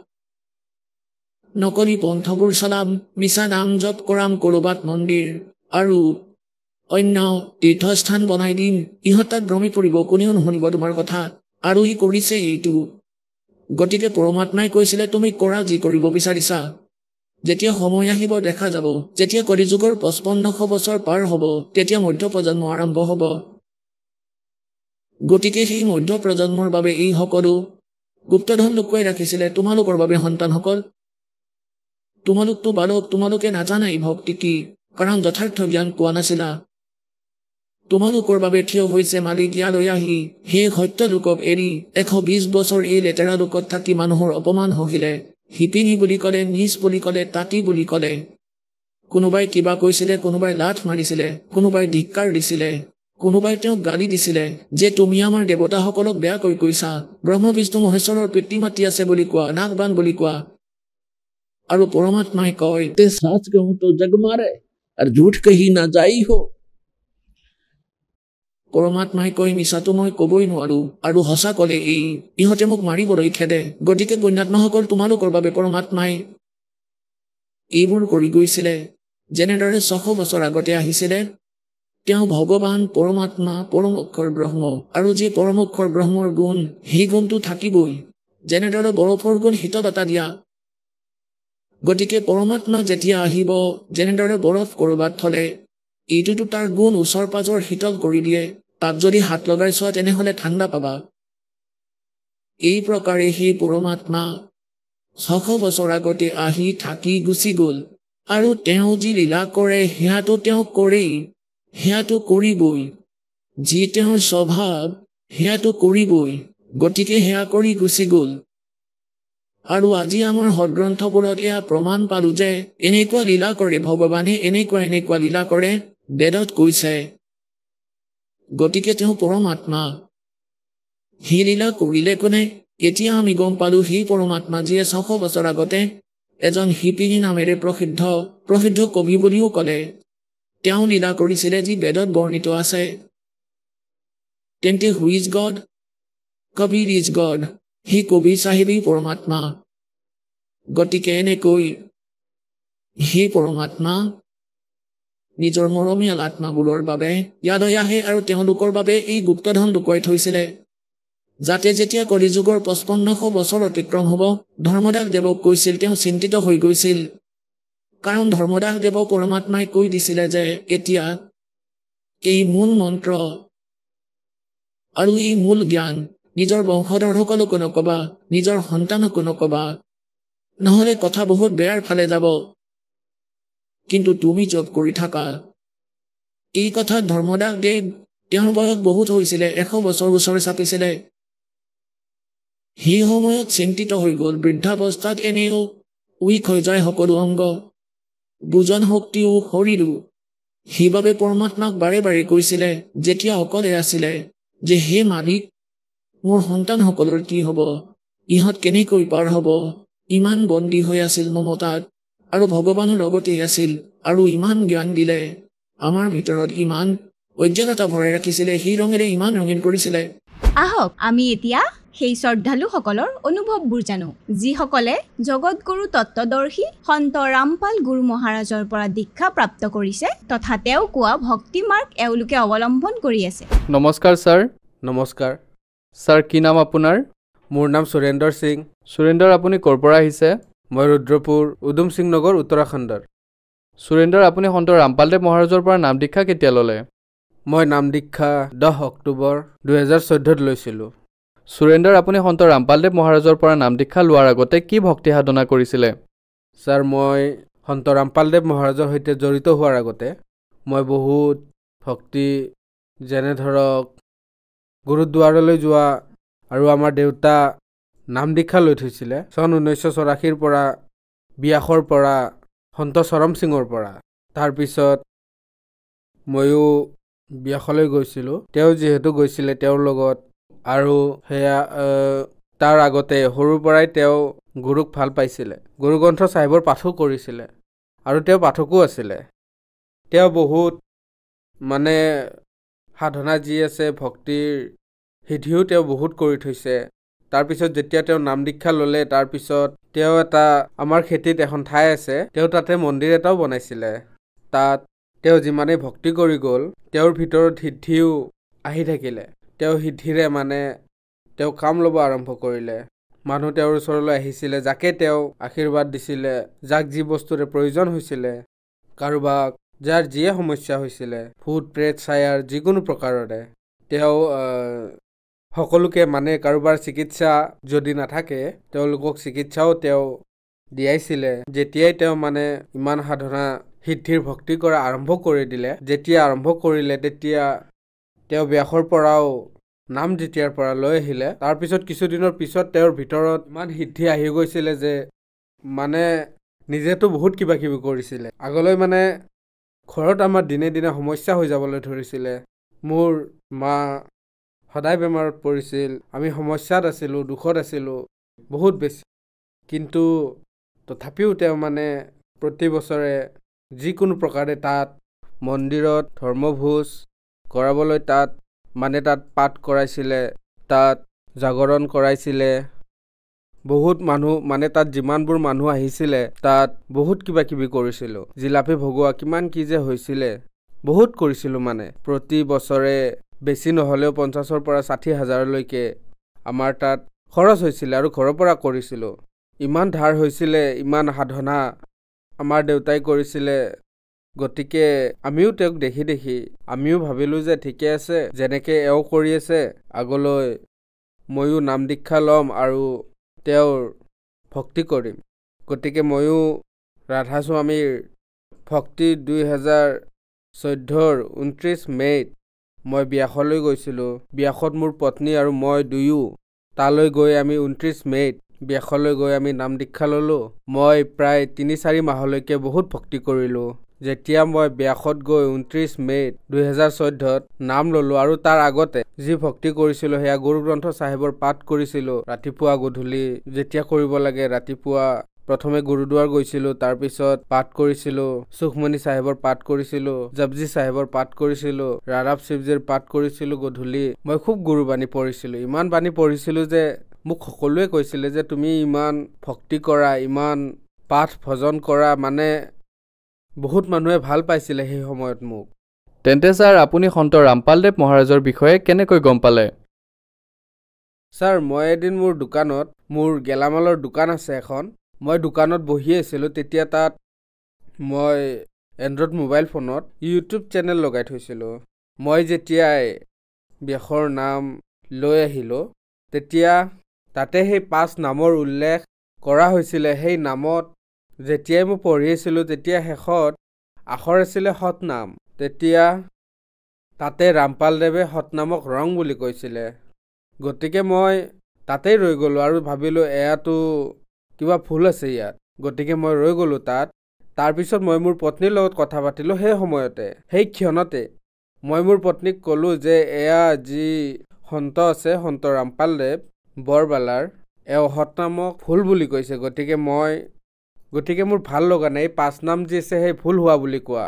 নকলি পন্থবোৰ চলাম মিছা নাম জপ কৰাম কৰবাত মন্দিৰ আৰু অন্য তীৰ্থস্থান বনাই দিম ইহঁত তাত ভ্ৰমি পৰিব কোনেও নুশুনিব তোমাৰ কথা আৰু ই কৰিছে এইটো গতিকে পৰমাত্মাই কৈছিলে তুমি কৰা যি কৰিব বিচাৰিছা যেতিয়া সময় আহিব দেখা যাব যেতিয়া কলিযুগৰ 5500 বছৰ পাৰ হ'ব তেতিয়া মধ্য প্ৰজন্ম আৰম্ভ হ'ব গতিকে সেই মধ্য প্ৰজন্মৰ বাবে এই সকলো গুপ্তধন লুকুৱাই ৰাখিছিলে তোমালোকৰ বাবে সন্তানসকল তোমালোকতো বালক তোমালোকে নাজানাই ভক্তি কি কাৰণ যথাৰ্থ জ্ঞান পোৱা নাছিলা তোমালোকৰ বাবে থিয় হৈছে মালিক ইয়ালৈ আহি সেই সত্য লোকক এৰি 120 বছৰ এই লেতেৰা লোকত থাকি মানুহৰ অপমান হৈছিলে হিপিনী বুলি ক'লে নিজ বুলি ক'লে তাঁতি বুলি ক'লে কোনোবাই কিবা কৈছিলে কোনোবাই লাঠ মাৰিছিলে কোনোবাই ধিক্কাৰ দিছিলে কোনোবাই তেওঁক গালি দিছিলে যে তুমি আমাৰ দেৱতাসকলক বেয়াকৈ কৈছা ব্ৰহ্ম বিষ্ণু মহেশ্বৰৰ পিতৃ মাতৃ আছে বুলি কোৱা নাগবান বুলি কোৱা আৰু পৰমাত্মাই কয় ते साच कहूं तो जग मारे और झूठ कही ना जाई हो পৰমাত্মাই কয় মিছাটো মই ক'বই নোৱাৰো আৰু সঁচা ক'লে এই ইহঁতে মোক মাৰিবলৈ খেদে গতিকে পুণ্যাত্মাসকল তোমালোকৰ বাবে পৰমাত্মাই এইবোৰ কৰি গৈছিলে যেনেদৰে 600 বছৰ আগতে আহিছিলে তেওঁ ভগৱান পৰমাত্মা পৰম অক্ষৰ ব্ৰহ্ম আৰু যি পৰম অক্ষৰ ব্ৰহ্মৰ গুণ সেই গুণটো থাকিবই যেনেদৰে বৰফৰ গুণ শীতলতা দিয়া গতিকে পৰমাত্মা যেতিয়া আহিব যেনেদৰে বৰফ কৰবাত থলে এইটোতো তাৰ গুণ ওচৰ পাজৰ শীতল কৰি দিয়ে তাত যদি হাত লগাই চোৱা তেনেহলে ঠাণ্ডা পাবা এই প্ৰকাৰে সেই পৰমাত্মা 600 বছৰ আগতে আহি থাকি গুচি গ'ল আৰু তেওঁ যি লীলা কৰে সেয়াটো তেওঁ কৰেই সেয়াটো কৰিবই যি তেওঁৰ স্বভাৱ সেয়াটো কৰিবই গতিকে সেয়া কৰি গুচি গ'ল আৰু আজি আমাৰ সদগ্ৰন্থবোৰত এয়া প্ৰমাণ পালো যে এনেকুৱা লীলা কৰে ভগৱানে এনেকুৱা লীলা কৰে বেদত কৈছে গতিকে তেওঁ পৰমাত্মা সি লীলা কৰিলে কোনে এতিয়া আমি গম পালো সেই পৰমাত্মা যিয়ে 600 বছৰ আগতে এজন হিপিনী নামেৰে প্ৰসিদ্ধ কবি বুলিও ক'লে তেওঁ লীলা কৰিছিলে যি বেদত বৰ্ণিত আছে তেন্তে হু ইজ গড কবিৰ ইজ গড হি কবি চাহিবেই পৰমাত্মা গতিকে এনেকৈ হি পৰমাত্মা নিজৰ মৰমীয়াল আত্মাবোৰৰ বাবে ইয়ালৈ আহে আৰু তেওঁলোকৰ বাবে এই গুপ্তধন লুকুৱাই থৈছিলে যাতে যেতিয়া কলিযুগৰ 5500 বছৰ অতিক্ৰম হ'ব ধৰ্মদাস দেৱক কৈছিল তেওঁ চিন্তিত হৈ গৈছিল কাৰণ ধৰ্মদাস দেৱক পৰমাত্মাই কৈ দিছিলে যে এতিয়া এই মূল মন্ত্ৰ আৰু এই মূল জ্ঞান নিজৰ বংশধৰসকলকো নকবা নিজৰ সন্তানকো নকবা নহলে কথা বহুত বেয়াৰ ফালে যাব কিন্তু তুমি জব কৰি থাকা এই কথা ধৰ্মদাস দেৱ তেওঁৰ বয়স বহুত হৈছিলে 100 বছৰ ওচৰ চাপিছিলে সেই সময়ত চিন্তিত হৈ গ'ল বৃদ্ধাৱস্থাত এনেও উইক হৈ যায় সকলো অংগ বুজন শক্তিও শৰীৰো সেইবাবে পৰমাত্মাক বাৰে বাৰে কৈছিলে যেতিয়া অকলে আছিলে যে হে মালিক মোৰ সন্তানসকলৰ কি হ'ব ইহঁত কেনেকৈ পাৰ হ'ব ইমান বন্দী হৈ আছিল মমতাত আৰু ভগৱানৰ লগতেই আছিল আৰু ইমান জ্ঞান দিলে আমাৰ ভিতৰত ইমান অজ্ঞানতা ভৰাই ৰাখিছিলে সেই ৰঙেৰে ইমান ৰঙীন কৰিছিলে আহক আমি এতিয়া সেই শ্ৰদ্ধালুসকলৰ অনুভৱবোৰ জানো, যিসকলে জগতগুৰু তত্ত্বদৰ্শী সন্ত ৰামপাল গুৰু মহাৰাজৰ পৰা দীক্ষা প্ৰাপ্ত কৰিছে তথা তেওঁ কোৱা ভক্তি মাৰ্গ এওঁলোকে অৱলম্বন কৰি আছে। নমস্কাৰ ছাৰ। নমস্কাৰ ছাৰ, কি নাম আপোনাৰ? মোৰ নাম সুৰেন্দ্ৰ সিং। সুৰেন্দ্ৰ, আপুনি ক'ৰ পৰা আহিছে? মই ৰুদ্ৰপুৰ উদম সিং নগৰ উত্তৰাখণ্ডৰ। সুৰেন্দ্ৰ, আপুনি সন্ত ৰামপালদেৱ মহাৰাজৰ পৰা নাম দীক্ষা কেতিয়া ল'লে? মই নাম দীক্ষা 10 অক্টোবৰ 2014 লৈছিলোঁ। সুৰেন্দ্ৰ, আপুনি সন্ত ৰামপালদেৱ মহাৰাজৰ পৰা নাম দীক্ষা লোৱাৰ আগতে কি ভক্তি সাধনা কৰিছিলে? ছাৰ, মই সন্ত ৰামপালদেৱ মহাৰাজৰ সৈতে জড়িত হোৱাৰ আগতে মই বহুত ভক্তি, যেনে ধৰক গুৰুদ্বাৰলৈ যোৱা, আৰু আমাৰ দেউতা নাম দীক্ষা লৈ থৈছিলে চন 1984 পৰা, ব্যাসৰ পৰা, সন্ত চৰম সিঙৰ পৰা। তাৰপিছত ময়ো ব্যাসলৈ গৈছিলোঁ, তেওঁ যিহেতু গৈছিলে তেওঁৰ লগত, আৰু সেয়া তাৰ আগতে সৰুৰ পৰাই তেওঁ গুৰুক ভাল পাইছিলে, গুৰু গ্ৰন্থ চাহিবৰ পাঠো কৰিছিলে, আৰু তেওঁ পাঠকো আছিলে। তেওঁ বহুত মানে সাধনা যি আছে ভক্তিৰ সিদ্ধিও তেওঁ বহুত কৰি থৈছে। তাৰপিছত যেতিয়া তেওঁ নাম দীক্ষা ল'লে, তাৰপিছত তেওঁ এটা আমাৰ খেতিত এখন ঠাই আছে, তেওঁ তাতে মন্দিৰ এটাও বনাইছিলে। তাত তেওঁ যিমানেই ভক্তি কৰি গ'ল, তেওঁৰ ভিতৰত সিদ্ধিও আহি থাকিলে। তেওঁ সিদ্ধিৰে মানে তেওঁ কাম ল'ব আৰম্ভ কৰিলে। মানুহ তেওঁৰ ওচৰলৈ আহিছিলে, যাকে তেওঁ আশীৰ্বাদ দিছিলে, যাক যি বস্তুৰে প্ৰয়োজন হৈছিলে, কাৰোবাক যাৰ যিয়ে সমস্যা হৈছিলে, ভূত প্ৰেত ছায়াৰ যিকোনো প্ৰকাৰৰে, তেওঁ সকলোকে মানে কাৰোবাৰ চিকিৎসা যদি নাথাকে তেওঁলোকক চিকিৎসাও তেওঁ দিয়াইছিলে। যেতিয়াই তেওঁ মানে ইমান সাধনা সিদ্ধিৰ ভক্তি কৰা আৰম্ভ কৰি দিলে, যেতিয়া আৰম্ভ কৰিলে তেতিয়া তেওঁ ব্যাসৰ পৰাও নাম যেতিয়াৰ পৰা লৈ আহিলে, তাৰপিছত কিছুদিনৰ পিছত তেওঁৰ ভিতৰত ইমান সিদ্ধি আহি গৈছিলে যে মানে নিজেতো বহুত কিবা কিবি কৰিছিলে। আগলৈ মানে ঘৰত আমাৰ দিনে দিনে সমস্যা হৈ যাবলৈ ধৰিছিলে। মোৰ মা সদায় বেমাৰত পৰিছিল, আমি সমস্যাত আছিলোঁ, দুখত আছিলোঁ বহুত বেছি। কিন্তু তথাপিও তেওঁ মানে প্ৰতি বছৰে যিকোনো প্ৰকাৰে তাত মন্দিৰত ধৰ্মভোজ কৰাবলৈ তাত পাঠ কৰাইছিলে, তাত জাগৰণ কৰাইছিলে। বহুত মানুহ মানে তাত যিমানবোৰ মানুহ আহিছিলে তাত বহুত কিবা কিবি কৰিছিলোঁ, জিলাপি ভগোৱা কিমান কি যে হৈছিলে, বহুত কৰিছিলোঁ। মানে প্ৰতি বছৰে বেছি নহ'লেও 50,000 পৰা 60,000লৈকে আমাৰ তাত খৰচ হৈছিলে, আৰু ঘৰৰ পৰা কৰিছিলোঁ। ইমান ধাৰ হৈছিলে, ইমান সাধনা আমাৰ দেউতাই কৰিছিলে। গতিকে আমিও তেওঁক দেখি দেখি আমিও ভাবিলোঁ যে ঠিকে আছে, যেনেকৈ এওঁ কৰি আছে আগলৈ ময়ো নাম দীক্ষা ল'ম আৰু তেওঁৰ ভক্তি কৰিম। গতিকে ময়ো ৰাধাস্বামীৰ ভক্তি 2014 29 মে'ত মই ব্যাসলৈ গৈছিলোঁ। ব্যাসত মোৰ পত্নী আৰু মই দুয়ো তালৈ গৈ আমি 29 মে'ত ব্যাসলৈ গৈ আমি নাম দীক্ষা ল'লোঁ। মই প্ৰায় 3-4 মাহলৈকে বহুত ভক্তি কৰিলোঁ। যেতিয়া মই ব্যাসত গৈ 29 মে'ত 2014ত নাম ল'লোঁ, আৰু তাৰ আগতে যি ভক্তি কৰিছিলোঁ সেয়া গুৰু গ্ৰন্থ চাহিবৰ পাঠ কৰিছিলোঁ ৰাতিপুৱা গধূলি যেতিয়া কৰিব লাগে। ৰাতিপুৱা প্ৰথমে গুৰুদ্বাৰ গৈছিলোঁ, তাৰপিছত পাঠ কৰিছিলোঁ, সুখমণি চাহিবৰ পাঠ কৰিছিলোঁ, জপজি চাহিবৰ পাঠ কৰিছিলোঁ, ৰাৰাব শিৱজীৰ পাঠ কৰিছিলোঁ। গধূলি মই খুব গুৰুবাণী পঢ়িছিলোঁ, ইমান বাণী পঢ়িছিলোঁ যে মোক সকলোৱে কৈছিলে যে তুমি ইমান ভক্তি কৰা, ইমান পাঠ ভজন কৰা, মানে বহুত মানুহে ভাল পাইছিলে সেই সময়ত মোক। তেন্তে ছাৰ, আপুনি সন্ত ৰামপালদেৱ মহাৰাজৰ বিষয়ে কেনেকৈ গম পালে? ছাৰ, মই এদিন মোৰ দোকানত, মোৰ গেলামালৰ দোকান আছে এখন, মই দোকানত বহি আছিলোঁ। তেতিয়া তাত মই এণ্ড্ৰইড মোবাইল ফোনত ইউটিউব চেনেল লগাই থৈছিলোঁ। মই যেতিয়াই ব্যাসৰ নাম লৈ আহিলোঁ তেতিয়া তাতে সেই 5 নামৰ উল্লেখ কৰা হৈছিলে। সেই নামত যেতিয়াই মই পঢ়ি আছিলোঁ তেতিয়া শেষত আখৰ আছিলে সতনাম। তেতিয়া তাতে ৰামপালদেৱে সতনামক ৰং বুলি কৈছিলে। গতিকে মই তাতেই ৰৈ গ'লোঁ আৰু ভাবিলোঁ এয়াতো কিবা ভুল আছে ইয়াত। গতিকে মই ৰৈ গ'লোঁ তাত। তাৰপিছত মই মোৰ পত্নীৰ লগত কথা পাতিলোঁ। সেই সময়তে, সেই ক্ষণতে মই মোৰ পত্নীক ক'লোঁ যে এয়া যি সন্ত আছে, সন্ত ৰামপালদেৱ বৰবালাৰ, এওঁ সতনামক ভুল বুলি কৈছে। গতিকে মোৰ ভাল লগা নাই, 5 নাম যি আছে সেই ভুল হোৱা বুলি কোৱা।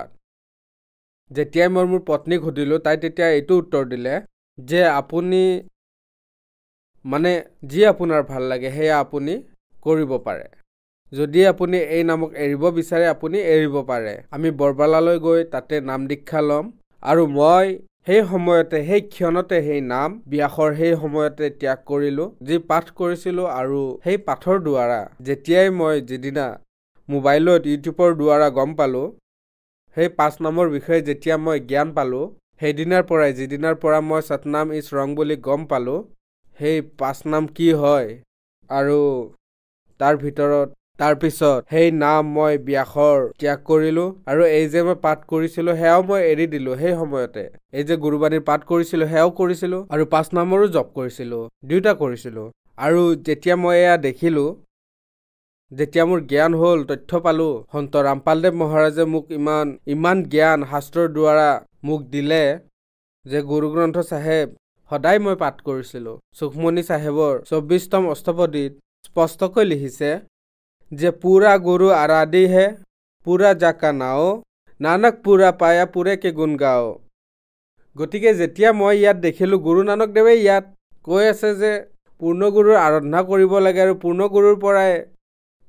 যেতিয়াই মই মোৰ পত্নীক সুধিলোঁ, তাই তেতিয়া এইটো উত্তৰ দিলে যে আপুনি মানে যি আপোনাৰ ভাল লাগে সেয়া আপুনি কৰিব পাৰে। যদি আপুনি এই নামক এৰিব বিচাৰে আপুনি এৰিব পাৰে। আমি বৰবালালৈ গৈ তাতে নাম দীক্ষা ল'ম আৰু মই সেই সময়তে সেই ক্ষণতে সেই নাম ব্যাসৰ সেই সময়তে ত্যাগ কৰিলোঁ, যি পাঠ কৰিছিলোঁ। আৰু সেই পাঠৰ দ্বাৰা যেতিয়াই মই যিদিনা মোবাইলত ইউটিউবৰ দ্বাৰা গম পালোঁ, সেই 5 নামৰ বিষয়ে যেতিয়া মই জ্ঞান পালোঁ, সেইদিনাৰ পৰাই যিদিনাৰ পৰা মই সতনাম ইজ ৰং বুলি গম পালোঁ, সেই 5 নাম কি হয় আৰু তাৰ পিছত সেই নাম মই ব্যাসৰ ত্যাগ কৰিলোঁ। আৰু এই যে মই পাঠ কৰিছিলোঁ সেয়াও মই এৰি দিলোঁ। সেই সময়তে এই যে গুৰুবাণীৰ পাঠ কৰিছিলোঁ সেয়াও কৰিছিলোঁ আৰু 5 নামৰো জপ কৰিছিলোঁ, দুয়োটা কৰিছিলোঁ। আৰু যেতিয়া মই এয়া দেখিলোঁ, যেতিয়া মোৰ জ্ঞান হ'ল, তথ্য পালোঁ, সন্ত ৰামপালদেৱ মহাৰাজে মোক ইমান জ্ঞান শাস্ত্ৰৰ দ্বাৰা মোক দিলে যে গুৰু গ্ৰন্থ চাহেব সদায় মই পাঠ কৰিছিলোঁ। সুখমণি চাহেবৰ 24তম অষ্টপদীত স্পষ্টকৈ লিখিছে যে পুৰা গুৰু আৰাধি হে পুৰা জাকা নাও, নানক পুৰা পায়া পুৰে কে গুণ গাও। গতিকে যেতিয়া মই ইয়াত দেখিলোঁ, গুৰু নানক দেৱে ইয়াত কৈ আছে যে পূৰ্ণ গুৰুৰ আৰাধনা কৰিব লাগে আৰু পূৰ্ণ গুৰুৰ পৰাই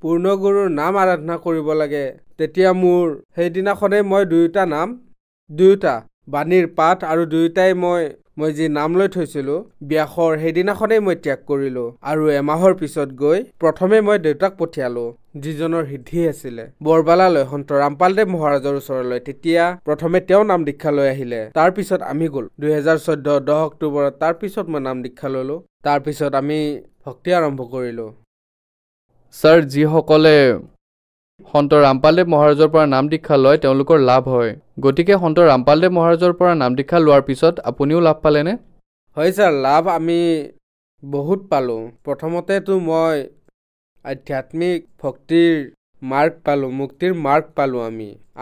পূৰ্ণ গুৰুৰ নাম আৰাধনা কৰিব লাগে, তেতিয়া মোৰ সেইদিনাখনেই মই দুয়োটা বাণীৰ পাঠ আৰু দুয়োটাই মই যি নাম লৈ থৈছিলোঁ ব্যাসৰ, সেইদিনাখনেই মই ত্যাগ কৰিলোঁ। আৰু এমাহৰ পিছত গৈ প্ৰথমে মই দেউতাক পঠিয়ালোঁ, যিজনৰ সিদ্ধি আছিলে, বৰবালালৈ সন্ত ৰামপালদেৱ মহাৰাজৰ ওচৰলৈ। তেতিয়া প্ৰথমে তেওঁ নাম দীক্ষা লৈ আহিলে, তাৰপিছত আমি গ'লো 2014 10 অক্টোবৰত। তাৰপিছত মই নাম দীক্ষা ল'লোঁ, তাৰপিছত আমি ভক্তি আৰম্ভ কৰিলোঁ। ছাৰ, যিসকলে সন্ত ৰামপালদেৱ মহাৰাজৰ পৰা নাম দীক্ষা লয় তেওঁলোকৰ লাভ হয়, গতিকে সন্ত ৰামপালদেৱ মহাৰাজৰ পৰা নাম দীক্ষা লোৱাৰ পিছত আপুনিও লাভ পালেনে? হয় ছাৰ, লাভ আমি বহুত পালোঁ। প্ৰথমতেতো মই আধ্যাত্মিক ভক্তিৰ মাৰ্গ পালোঁ, মুক্তিৰ মাৰ্গ পালোঁ।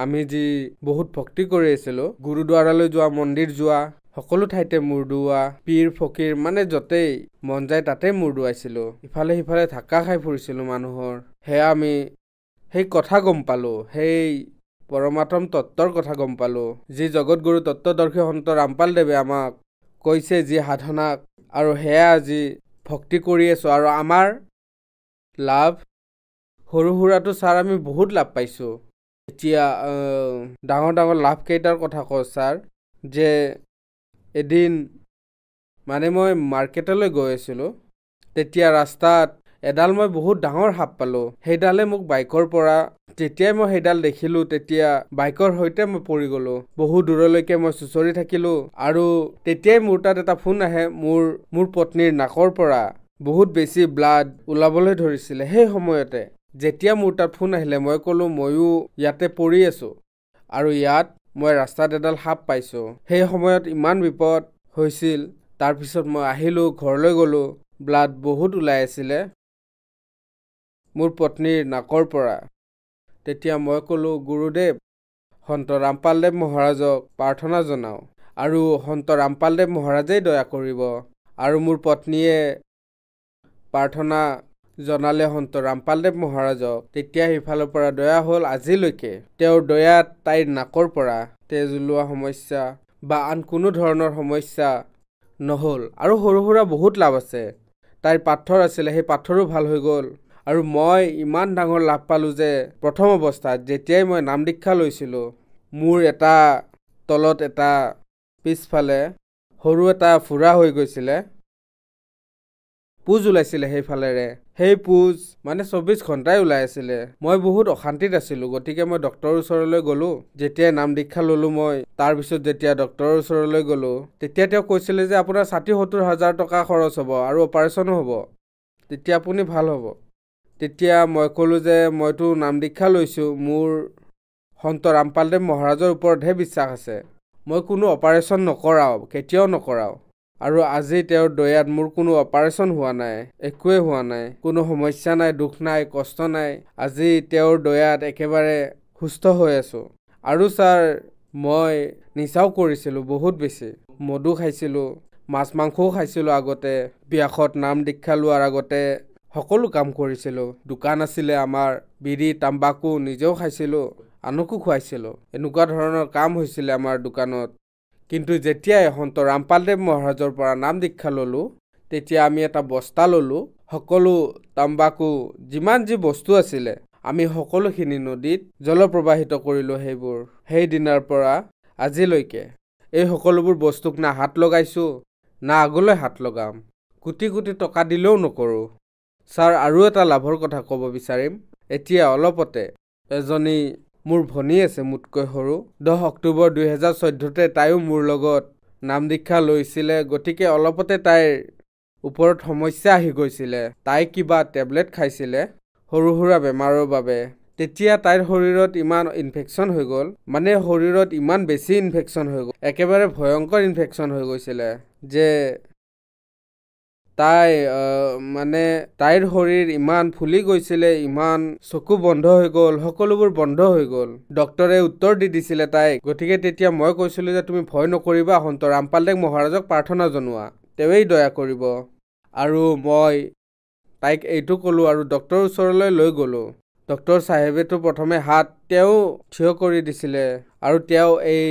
আমি যি বহুত ভক্তি কৰি আছিলোঁ, গুৰুদ্বাৰালৈ যোৱা, মন্দিৰ যোৱা, সকলো ঠাইতে মূৰ দোৱা, পীৰ ফকীৰ মানে য'তেই মন যায় তাতে মূৰ দোৱাইছিলোঁ, ইফালে সিফালে ধাক্কা খাই ফুৰিছিলোঁ মানুহৰ। সেয়া আমি সেই কথা গম পালোঁ, সেই পৰমাত্ম তত্ত্বৰ কথা গম পালোঁ, যি জগতগুৰু তত্ত্বদৰ্শী সন্ত ৰামপালদেৱে আমাক কৈছে, যি সাধনাক, আৰু সেয়া যি ভক্তি কৰি আছোঁ। আৰু আমাৰ লাভ সৰু সুৰাটো ছাৰ আমি বহুত লাভ পাইছোঁ। এতিয়া ডাঙৰ ডাঙৰ লাভকেইটাৰ কথা কওঁ ছাৰ, যে এদিন মানে মই মাৰ্কেটলৈ গৈ আছিলোঁ, তেতিয়া ৰাস্তাত এডাল মই বহুত ডাঙৰ সাপ পালোঁ। সেইডালে মোক বাইকৰ পৰা, যেতিয়াই মই সেইডাল দেখিলোঁ তেতিয়া বাইকৰ সৈতে মই পৰি গ'লোঁ। বহু দূৰলৈকে মই চুঁচৰি থাকিলোঁ আৰু তেতিয়াই মোৰ তাত এটা ফোন আহে, মোৰ পত্নীৰ নাকৰ পৰা বহুত বেছি ব্লাড ওলাবলৈ ধৰিছিলে। সেই সময়তে যেতিয়া মোৰ তাত ফোন আহিলে, মই ক'লোঁ ময়ো ইয়াতে পৰি আছোঁ আৰু ইয়াত মই ৰাস্তাত এডাল সাপ পাইছোঁ। সেই সময়ত ইমান বিপদ হৈছিল। তাৰপিছত মই আহিলোঁ, ঘৰলৈ গ'লোঁ, ব্লাড বহুত ওলাই আছিলে মোৰ পত্নীৰ নাকৰ পৰা। তেতিয়া মই ক'লোঁ, গুৰুদেৱ, সন্ত ৰামপালদেৱ মহাৰাজক প্ৰাৰ্থনা জনাওঁ আৰু সন্ত ৰামপালদেৱ মহাৰাজেই দয়া কৰিব। আৰু মোৰ পত্নীয়ে প্ৰাৰ্থনা জনালে সন্ত ৰামপালদেৱ মহাৰাজক। তেতিয়া সিফালৰ পৰা দয়া হ'ল। আজিলৈকে তেওঁৰ দয়াত তাইৰ নাকৰ পৰা তেজ ওলোৱা সমস্যা বা আন কোনো ধৰণৰ সমস্যা নহ'ল। আৰু সৰু সুৰা বহুত লাভ আছে। তাইৰ পাথৰ আছিলে, সেই পাথৰো ভাল হৈ গ'ল। আৰু মই ইমান ডাঙৰ লাভ পালোঁ যে প্ৰথম অৱস্থাত যেতিয়াই মই নাম দীক্ষা লৈছিলোঁ, মোৰ এটা তলত এটা পিছফালে সৰু এটা ফুৰা হৈ গৈছিলে, পুজ ওলাইছিলে সেইফালেৰে। সেই পুজ মানে 24 ঘণ্টাই ওলাই আছিলে। মই বহুত অশান্তিত আছিলোঁ, গতিকে মই ডক্তৰৰ ওচৰলৈ গ'লোঁ। যেতিয়াই নাম দীক্ষা ল'লোঁ মই, তাৰপিছত যেতিয়া ডক্তৰৰ ওচৰলৈ গ'লোঁ, তেতিয়া তেওঁ কৈছিলে যে আপোনাৰ 60-70 হাজাৰ টকা খৰচ হ'ব আৰু অপাৰেশ্যনো হ'ব, তেতিয়া আপুনি ভাল হ'ব। তেতিয়া মই ক'লোঁ যে মইতো নাম দীক্ষা লৈছোঁ, মোৰ সন্ত ৰামপালদেৱ মহাৰাজৰ ওপৰতহে বিশ্বাস আছে, মই কোনো অপাৰেশ্যন নকৰাওঁ, কেতিয়াও নকৰাওঁ। আৰু আজি তেওঁৰ দয়াত মোৰ কোনো অপাৰেশ্যন হোৱা নাই, একোৱে হোৱা নাই, কোনো সমস্যা নাই, দুখ নাই, কষ্ট নাই। আজি তেওঁৰ দয়াত একেবাৰে সুস্থ হৈ আছোঁ। আৰু ছাৰ, মই নিচাও কৰিছিলোঁ বহুত বেছি, মদো খাইছিলোঁ, মাছ মাংসও খাইছিলোঁ আগতে। ব্যাসত নাম দীক্ষা লোৱাৰ আগতে সকলো কাম কৰিছিলোঁ। দোকান আছিলে আমাৰ, বিড়ি তাম্বাকু নিজেও খাইছিলোঁ, আনকো খুৱাইছিলোঁ। এনেকুৱা ধৰণৰ কাম হৈছিলে আমাৰ দোকানত। কিন্তু যেতিয়াই সন্ত ৰামপালদেৱ মহাৰাজৰ পৰা নাম দীক্ষা ল'লোঁ, তেতিয়া আমি এটা বস্তা ল'লোঁ সকলো তাম্বাকু যিমান যি বস্তু আছিলে আমি সকলোখিনি নদীত জলপ্ৰবাহিত কৰিলোঁ সেইবোৰ সেই দিনাৰ পৰা আজিলৈকে এই সকলোবোৰ বস্তুক না হাত লগাইছোঁ না আগলৈ হাত লগাম কোটি কোটি টকা দিলেও নকৰোঁ ছাৰ আৰু এটা লাভৰ কথা ক'ব বিচাৰিম এতিয়া অলপতে এজনী মোৰ ভনী আছে মোতকৈ সৰু 10 অক্টোবৰ 2014 তাইও মোৰ লগত নাম দীক্ষা লৈছিলে গতিকে অলপতে তাইৰ ওপৰত সমস্যা আহি গৈছিলে তাই কিবা টেবলেট খাইছিলে সৰু সুৰা বেমাৰৰ বাবে তেতিয়া তাইৰ শৰীৰত ইমান ইনফেকশ্যন হৈ গ'ল মানে শৰীৰত ইমান বেছি ইনফেকশ্যন হৈ গ'ল একেবাৰে ভয়ংকৰ ইনফেকশ্যন হৈ গৈছিলে যে তাই মানে তাইৰ শৰীৰ ইমান ফুলি গৈছিলে ইমান চকু বন্ধ হৈ গ'ল সকলোবোৰ বন্ধ হৈ গ'ল ডক্টৰে উত্তৰ দি দিছিলে তাইক গতিকে তেতিয়া মই কৈছিলোঁ যে তুমি ভয় নকৰিবা সন্ত ৰামপালদেৱ মহাৰাজক প্ৰাৰ্থনা জনোৱা তেওঁৱেই দয়া কৰিব আৰু মই তাইক এইটো ক'লোঁ আৰু ডক্টৰৰ ওচৰলৈ লৈ গ'লোঁ ডক্টৰ চাহেবেতো প্ৰথমে হাত তেওঁ থিয় কৰি দিছিলে আৰু তেওঁ এই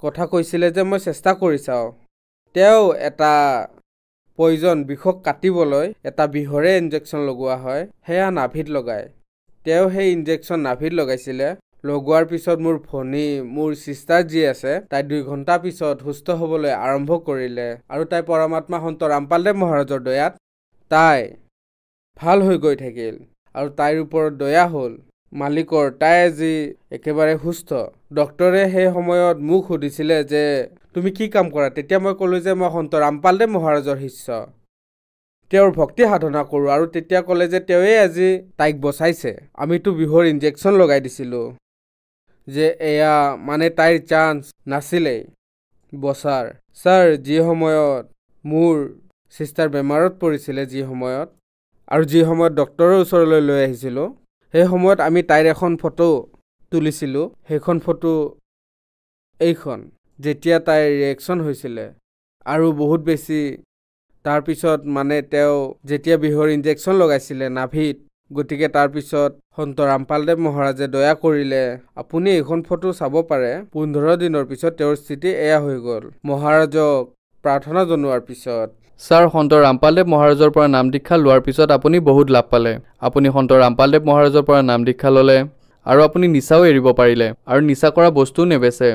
কথা কৈছিলে যে মই চেষ্টা কৰি চাওঁ তেওঁ এটা পয়জন বিষক কাটিবলৈ এটা বিহৰে ইনজেকশ্যন লগোৱা হয় সেয়া নাভিত লগায় তেওঁ সেই ইনজেকশ্যন নাভিত লগাইছিলে লগোৱাৰ পিছত মোৰ ভনী মোৰ চিষ্টাৰ যি আছে তাই 2 ঘণ্টা পিছত সুস্থ হ'বলৈ আৰম্ভ কৰিলে আৰু তাই পৰমাত্মা সন্ত ৰামপালদেৱ মহাৰাজৰ দয়াত তাই ভাল হৈ গৈ থাকিল আৰু তাইৰ ওপৰত দয়া হ'ল মালিকৰ তাই আজি একেবাৰে সুস্থ ডক্টৰে সেই সময়ত মোক সুধিছিলে যে তুমি কি কাম কৰা তেতিয়া মই ক'লোঁ যে মই সন্ত ৰামপালদেৱ মহাৰাজৰ শিষ্য তেওঁৰ ভক্তি সাধনা কৰোঁ আৰু তেতিয়া ক'লে যে তেওঁৱে আজি তাইক বচাইছে আমিতো বিহৰ ইনজেকশ্যন লগাই দিছিলোঁ যে এয়া মানে তাইৰ চান্স নাছিলেই বচাৰ ছাৰ যি সময়ত মোৰ চিষ্টাৰ বেমাৰত পৰিছিলে যি সময়ত আৰু যি সময়ত ডক্টৰৰ ওচৰলৈ লৈ আহিছিলোঁ সেই সময়ত আমি তাইৰ এখন ফটো তুলিছিলোঁ সেইখন ফটো এইখন যেতিয়া তাইৰ ৰিয়েকশ্যন হৈছিলে আৰু বহুত বেছি তাৰপিছত মানে তেওঁ যেতিয়া বিহৰ ইনজেকশ্যন লগাইছিলে নাভিত গতিকে তাৰপিছত সন্ত ৰামপালদেৱ মহাৰাজে দয়া কৰিলে আপুনি এইখন ফটো চাব পাৰে 15 দিনৰ পিছত তেওঁৰ স্থিতি এয়া হৈ গ'ল মহাৰাজক প্ৰাৰ্থনা জনোৱাৰ পিছত ছাৰ সন্ত ৰামপালদেৱ মহাৰাজৰ পৰা নাম দীক্ষা লোৱাৰ পিছত আপুনি বহুত লাভ পালে আপুনি সন্ত ৰামপালদেৱ মহাৰাজৰ পৰা নাম দীক্ষা ল'লে আৰু আপুনি নিচাও এৰিব পাৰিলে আৰু নিচা কৰা বস্তুও নেবেচে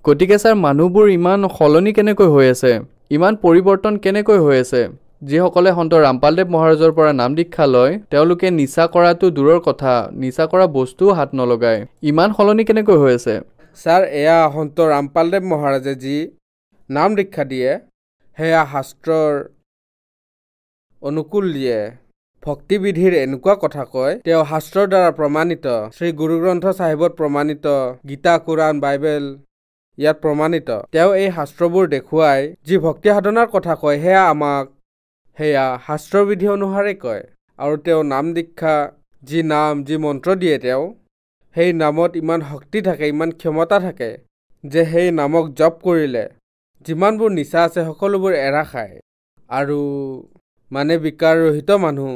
গতিকে ছাৰ মানুহবোৰ ইমান সলনি কেনেকৈ হৈ আছে ইমান পৰিৱৰ্তন কেনেকৈ হৈ আছে যিসকলে সন্ত ৰামপালদেৱ মহাৰাজৰ পৰা নাম দীক্ষা লয় তেওঁলোকে নিচা কৰাটো দূৰৰ কথা নিচা কৰা বস্তুও হাত নলগায় ইমান সলনি কেনেকৈ হৈ আছে ছাৰ এয়া সন্ত ৰামপালদেৱ মহাৰাজে যি নাম দীক্ষা দিয়ে সেয়া শাস্ত্ৰৰ অনুকূল দিয়ে ভক্তিবিধিৰ এনেকুৱা কথা কয় তেওঁ শাস্ত্ৰৰ দ্বাৰা প্ৰমাণিত শ্ৰী গুৰু গ্ৰন্থ চাহিবত প্ৰমাণিত গীতা কোৰাণ বাইবেল ইয়াত প্ৰমাণিত তেওঁ এই শাস্ত্ৰবোৰ দেখুৱাই যি ভক্তি সাধনাৰ কথা কয় সেয়া শাস্ত্ৰৰ বিধি অনুসাৰে কয় আৰু তেওঁ নাম দীক্ষা যি নাম যি মন্ত্ৰ দিয়ে তেওঁ সেই নামত ইমান শক্তি থাকে ইমান ক্ষমতা থাকে যে সেই নামক জপ কৰিলে যিমানবোৰ নিচা আছে সকলোবোৰ এৰা খায় আৰু মানে বিকাৰ ৰহিত মানুহ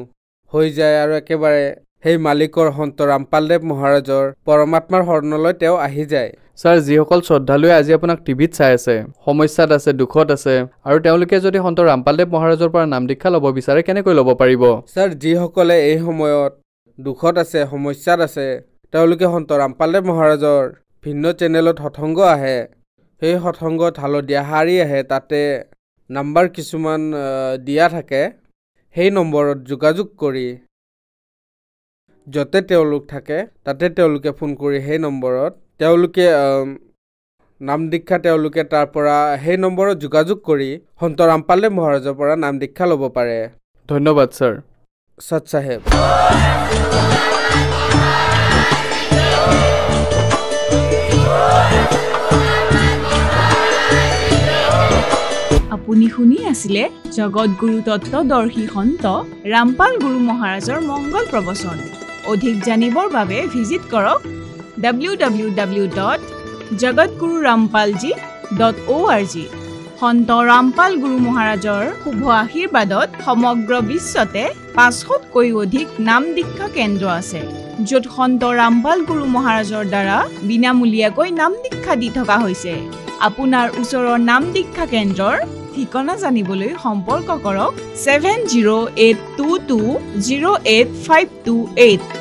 হৈ যায় আৰু একেবাৰে সেই মালিকৰ সন্ত ৰামপালদেৱ মহাৰাজৰ পৰমাত্মাৰ শৰণলৈ তেওঁ আহি যায় ছাৰ যিসকল শ্ৰদ্ধালুৱে আজি আপোনাক টিভিত চাই আছে সমস্যাত আছে দুখত আছে আৰু তেওঁলোকে যদি সন্ত ৰামপালদেৱ মহাৰাজৰ পৰা নাম দীক্ষা ল'ব বিচাৰে কেনেকৈ ল'ব পাৰিব ছাৰ যিসকলে এই সময়ত দুখত আছে সমস্যাত আছে তেওঁলোকে সন্ত ৰামপালদেৱ মহাৰাজৰ ভিন্ন চেনেলত সৎসংগ আহে সেই সৎসংগত হালধীয়া শাৰী আহে তাতে নাম্বাৰ কিছুমান দিয়া থাকে সেই নম্বৰত যোগাযোগ কৰি যতে তেওঁলোক থাকে তাতে তেওঁলোকে ফোন কৰি সেই নম্বৰত তেওঁলোকে নাম দীক্ষা তেওঁলোকে তাৰ পৰা সেই নম্বৰত যোগাযোগ কৰি সন্ত ৰামপালদেৱ মহাৰাজৰ পৰা নাম দীক্ষা ল'ব পাৰে ধন্যবাদ ছাৰ সৎ চাহেব আপুনি শুনি আছিলে জগতগুৰু তত্ত্বদৰ্শী সন্ত ৰামপাল গুৰু মহাৰাজৰ মংগল প্ৰবচন অধিক জানিবৰ বাবে ভিজিট কৰক www.jagatgururampalji.org সন্ত ৰামপাল গুৰু মহাৰাজৰ শুভ আশীৰ্বাদত সমগ্ৰ বিশ্বতে 500তকৈ অধিক নাম দীক্ষা কেন্দ্ৰ আছে য'ত সন্ত ৰামপাল গুৰু মহাৰাজৰ দ্বাৰা বিনামূলীয়াকৈ নাম দীক্ষা দি থকা হৈছে আপোনাৰ ওচৰৰ নাম দীক্ষা কেন্দ্ৰৰ ঠিকনা জানিবলৈ সম্পৰ্ক কৰক 7082208528।